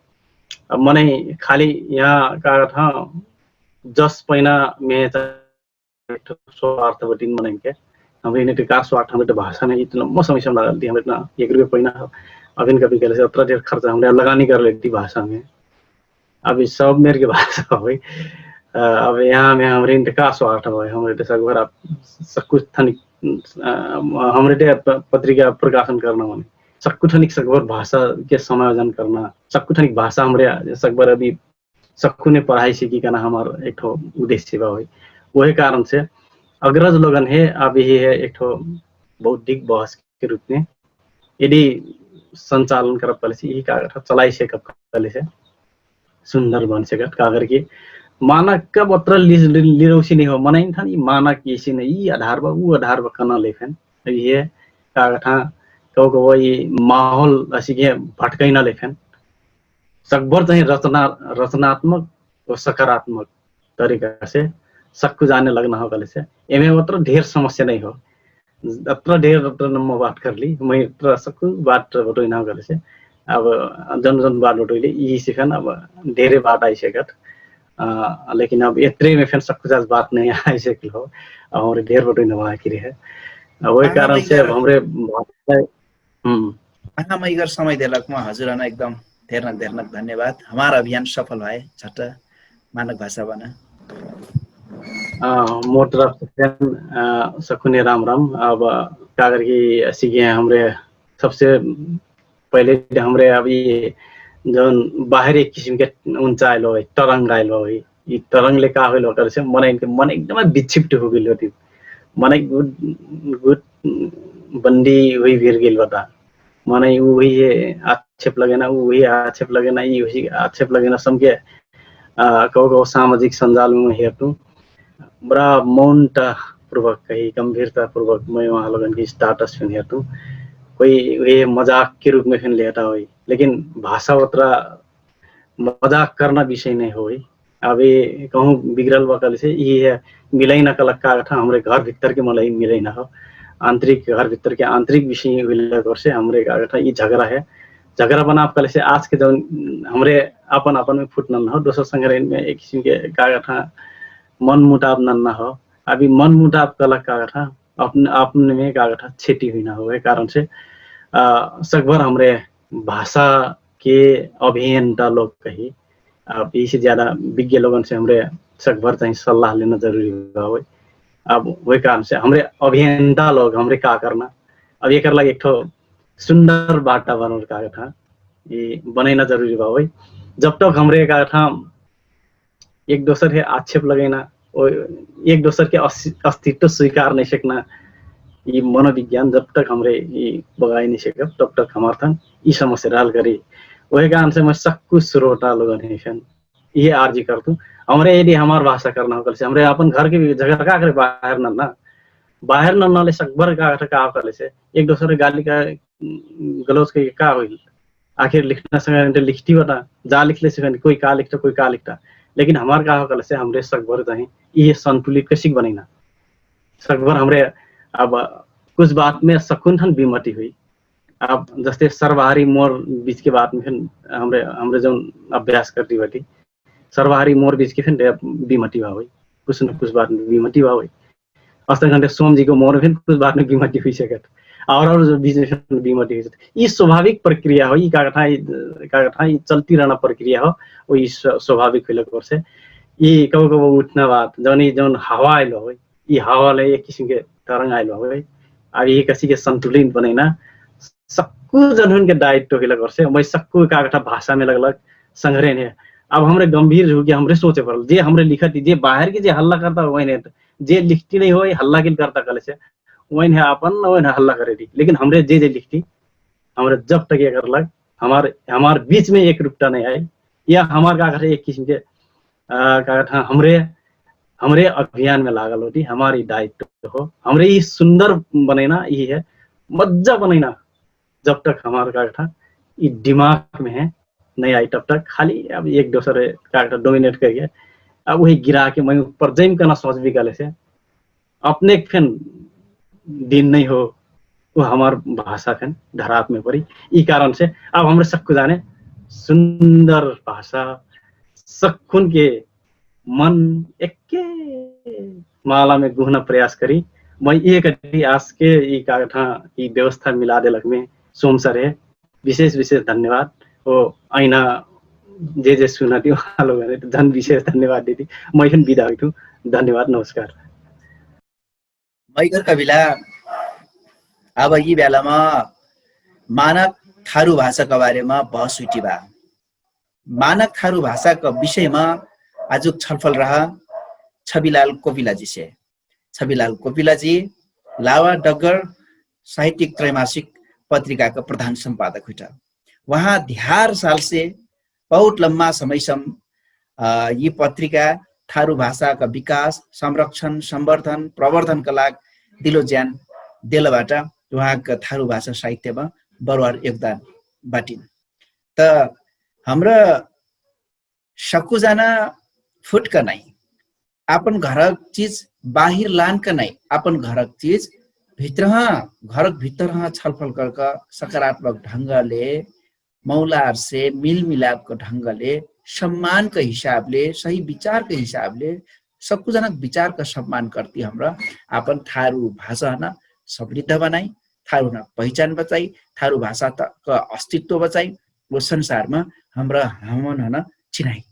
अब मने खाली यहाँ का था जस पहिना में स्वार्थ बटिन मनाइन के हमरे ने का स्वार्थ हमरे भाषा में इतना लंबा समय से लगा दी हमरे ना 1 रुपया पहिना अबिन कभी करे से उतना ढेर खर्चा हमरे लगानी कर लेती भाषा में। अब इस सब मेरे के भाषा हो अब यहाँ में हमरे ने का स्वार्थ हो हमरे तो सब आप सब कुछ थनिक हमरे पत्रिका प्रकाशन करना माने सब कुछ थनिक सकबर भाषा के समायोजन करना, सब कुछ थनिक भाषा हमरे सकबर अभी सबको ने पढ़ाई सीखी करना हमारा एक ठो उद्देश्य बा हुई। वही कारण से अग्रज लोगन है अब यही है एक ठो बौद्धिक बहस के रूप में यदि संचालन कर पहले से यही का चलाई से कब पहले से सुंदर बन से कागर की मानक का पत्र लिरोसी नहीं हो मनाइन था मानक इसी नहीं ये आधार बा वो आधार बा कना लेफन ये का था कहो ये माहौल ऐसी के भटकाई ना लेफन सकभर चाहिँ रचनात्मक और सकारात्मक तरीका से सबको जाने लगना हो कल से एमे मतलब ढेर समस्या नहीं हो अत्र ढेर नम्बर बात कर ली मैं अत्र सबको बात बटोई ना कल से अब जन बात बटोइले यही सिखन अब ढेरे बात आई सेकत लेकिन अब इतने में फिर सबको जास बात नहीं आई सेकल हो और ढेर बटोई ना बाकी है वही कारण से अब हमरे मैगर समय देलक म हजुरहना एकदम धेर धन्यवाद। हमारा अभियान सफल भए झट्ट मानक भाषा बना मोर तरफ से सकुने राम राम। अब कागर की सीखे हमरे सबसे पहले हमरे अभी जौन बाहर एक किस्म के ऊंचा आइलो है तरंग आइलो है ये तरंग ले का होइलो कर से मन एकदम विक्षिप्त हो गेल होती मन गुड बंदी हुई गिर गेल बता मन वही आक्षेप लगे ना वही आक्षेप लगे ना ये वही आक्षेप लगे ना समके कहो सामाजिक सञ्जाल में हेर्नु बड़ा मौनता पूर्वक कहीं गंभीरता पूर्वक मैं वहाँ लगन की स्टाटस फिन हेर्नु कोई ये मजाक के रूप में फिन लेता हुई लेकिन भाषा उतरा मजाक करना विषय नहीं हो अभी कहूँ बिगड़ल वकल से ये मिलाई न कलक्का था हमारे घर भीतर के मलाई मिलाई ना हो आंतरिक घर भीतर के आंतरिक विषय से हमारे का था ये झगड़ा है झगड़ा बना कल से आज के जब हमरे अपन अपन में फुटना ना हो दोस्तों संग्रह में एक किस्म के का था मन मुटाव ना हो अभी मन मुटाव कलक का था अपने में का था छेटी हुई ना हो कारण से सकभर हमरे भाषा के अभियंता लोग कही अब इससे ज्यादा विज्ञ लोगों से हमरे सकभर चाहिए सलाह लेना जरूरी हुआ अब वही कारण से हमरे अभियंता लोग हमरे का करना अब ये कर लगे एक सुंदर वातावरण का था ये बनाना जरूरी बा वही जब तक हमरे का था एक दूसरे के आक्षेप लगेना और एक दूसरे के अस्तित्व स्वीकार नहीं सकना ये मनोविज्ञान जब तक हमरे ये बगाई नहीं सके तब तक हमारे था ये समस्या हल करी वही कारण से मैं सबको श्रोता लोगों ये आर्जी कर दूं हमरे यदि हमार भाषा करना हो कल से हमरे अपन घर के जगह का करे बाहर न ले सकबर का कर से एक दूसरे गाली का गलौज के का हुई आखिर लिखना संगे लिखती बता जा लिख ले सके कोई का लिखता लेकिन हमार का कल से हमरे सकबर चाहिए ये संतुलित कैसे बनेना सकबर हमरे अब कुछ बात में सकुंठन विमति हुई अब जैसे सर्वहारी मोर बीच के बात में फिर हमरे जो अभ्यास करती बाटी सर्वहारी मोर बीच के फिर विमति हुई कुछ न कुछ बात में विमति हुई अस्तर घंटे सोम जी को मोर फिर कुछ बात में विमति हुई सकत और जो बीच में विमति हुई ये स्वाभाविक प्रक्रिया हो ये का चलती रहना प्रक्रिया हो वो स्वाभाविक हुई से ये कब उठना बात जौन हवा आयल हो ये हवा ले एक किस्म के तरंग आयल हो अब ये किसी के संतुलित बनेना सबको जन के दायित्व के से मैं सबको का भाषा में लगलग संग्रह है अब हमरे गंभीर हो गया हमरे सोचे पड़ल जे हमरे लिखत जे बाहर के जे हल्ला करता वही नहीं जे लिखती नहीं हो हल्ला किल करता कल से वही है अपन वही हल्ला करे लेकिन हमरे जे लिखती हमरे जब तक ये करलग हमार बीच में एक रूपता नहीं आई या हमार का एक किस्म के हमरे हमरे अभियान में लागल होती, हमारी दायित्व हो, हमरे ये सुंदर बनेना ये है, मज्जा बनेना। जब तक हमारे का था ये दिमाग में है नहीं आई तब तक खाली अब एक दूसरे का डोमिनेट कर गया। अब वही गिरा के मैं ऊपर जैम करना सोच भी गले से अपने फिर दिन नहीं हो वो हमार भाषा फिर धराप में पड़ी। ई कारण से अब हमरे सबको जाने सुंदर भाषा सखुन के मन एके माला में गुहना प्रयास करी। मैं एक आज के ई का था ई व्यवस्था मिला दे लग में सोम सर है विशेष विशेष धन्यवाद। वो ऐना जे सुना थी वहाँ लोगों ने धन विशेष धन्यवाद दी थी। मैं विदा हुई। धन्यवाद, नमस्कार। मैगर कविला अब यी बेलामा मानक थारू भाषाका बारेमा बहस उठी बा। मानक थारू भाषाका विषयमा आज छलफल रहा छविलाल कोपिलाजी से। छविलाल कोपिलाजी लावा डगर साहित्यिक त्रैमासिक पत्रिका का प्रधान संपादक हुआ। वहाँ ढेर साल से बहुत लम्बा समयसम्म ये पत्रिका थारू भाषा का विकास संरक्षण संवर्धन प्रवर्धन का लागि दिलो ज्यान देलबाट उहाँका थारू भाषा साहित्यमा बरुवार योगदान बाटिन्। त हाम्रो सकुजना फुटका नहीं अपन घरक चीज बाहिर लानका नहीं अपन घरक चीज भित्र घरक भीतर छलफल करके सकारात्मक ढंगले मौलार से मिल मिलाप को ढंगले सम्मान के हिसाबले सही विचार के हिसाबले सबकुजनक विचार का सम्मान करती हमरा अपन थारू भाषा न समृद्ध बनाई, थारू न पहिचान बचाई, थारू भाषा का अस्तित्व बचाई वो संसार में हमरा हमन न चिनाई।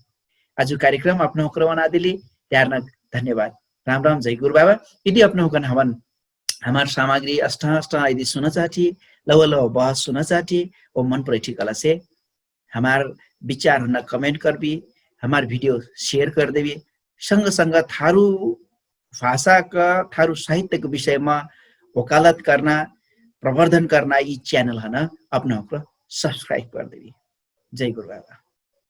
आज कार्यक्रम अपना होकर दिली त्यार धन्यवाद। राम राम, जय गुरु बाबा। यदि अपना होकर हमन हमार सामग्री अष्टा यदि सुना चाहती लव बहस सुना चाहती वो मन पड़ी कला से हमार विचार न कमेंट कर भी हमार वीडियो शेयर कर देवी। संग संग थारू भाषा का थारू साहित्य के विषय में वकालत करना प्रवर्धन करना ये चैनल है ना अपना सब्सक्राइब कर देवी। जय गुरु बाबा।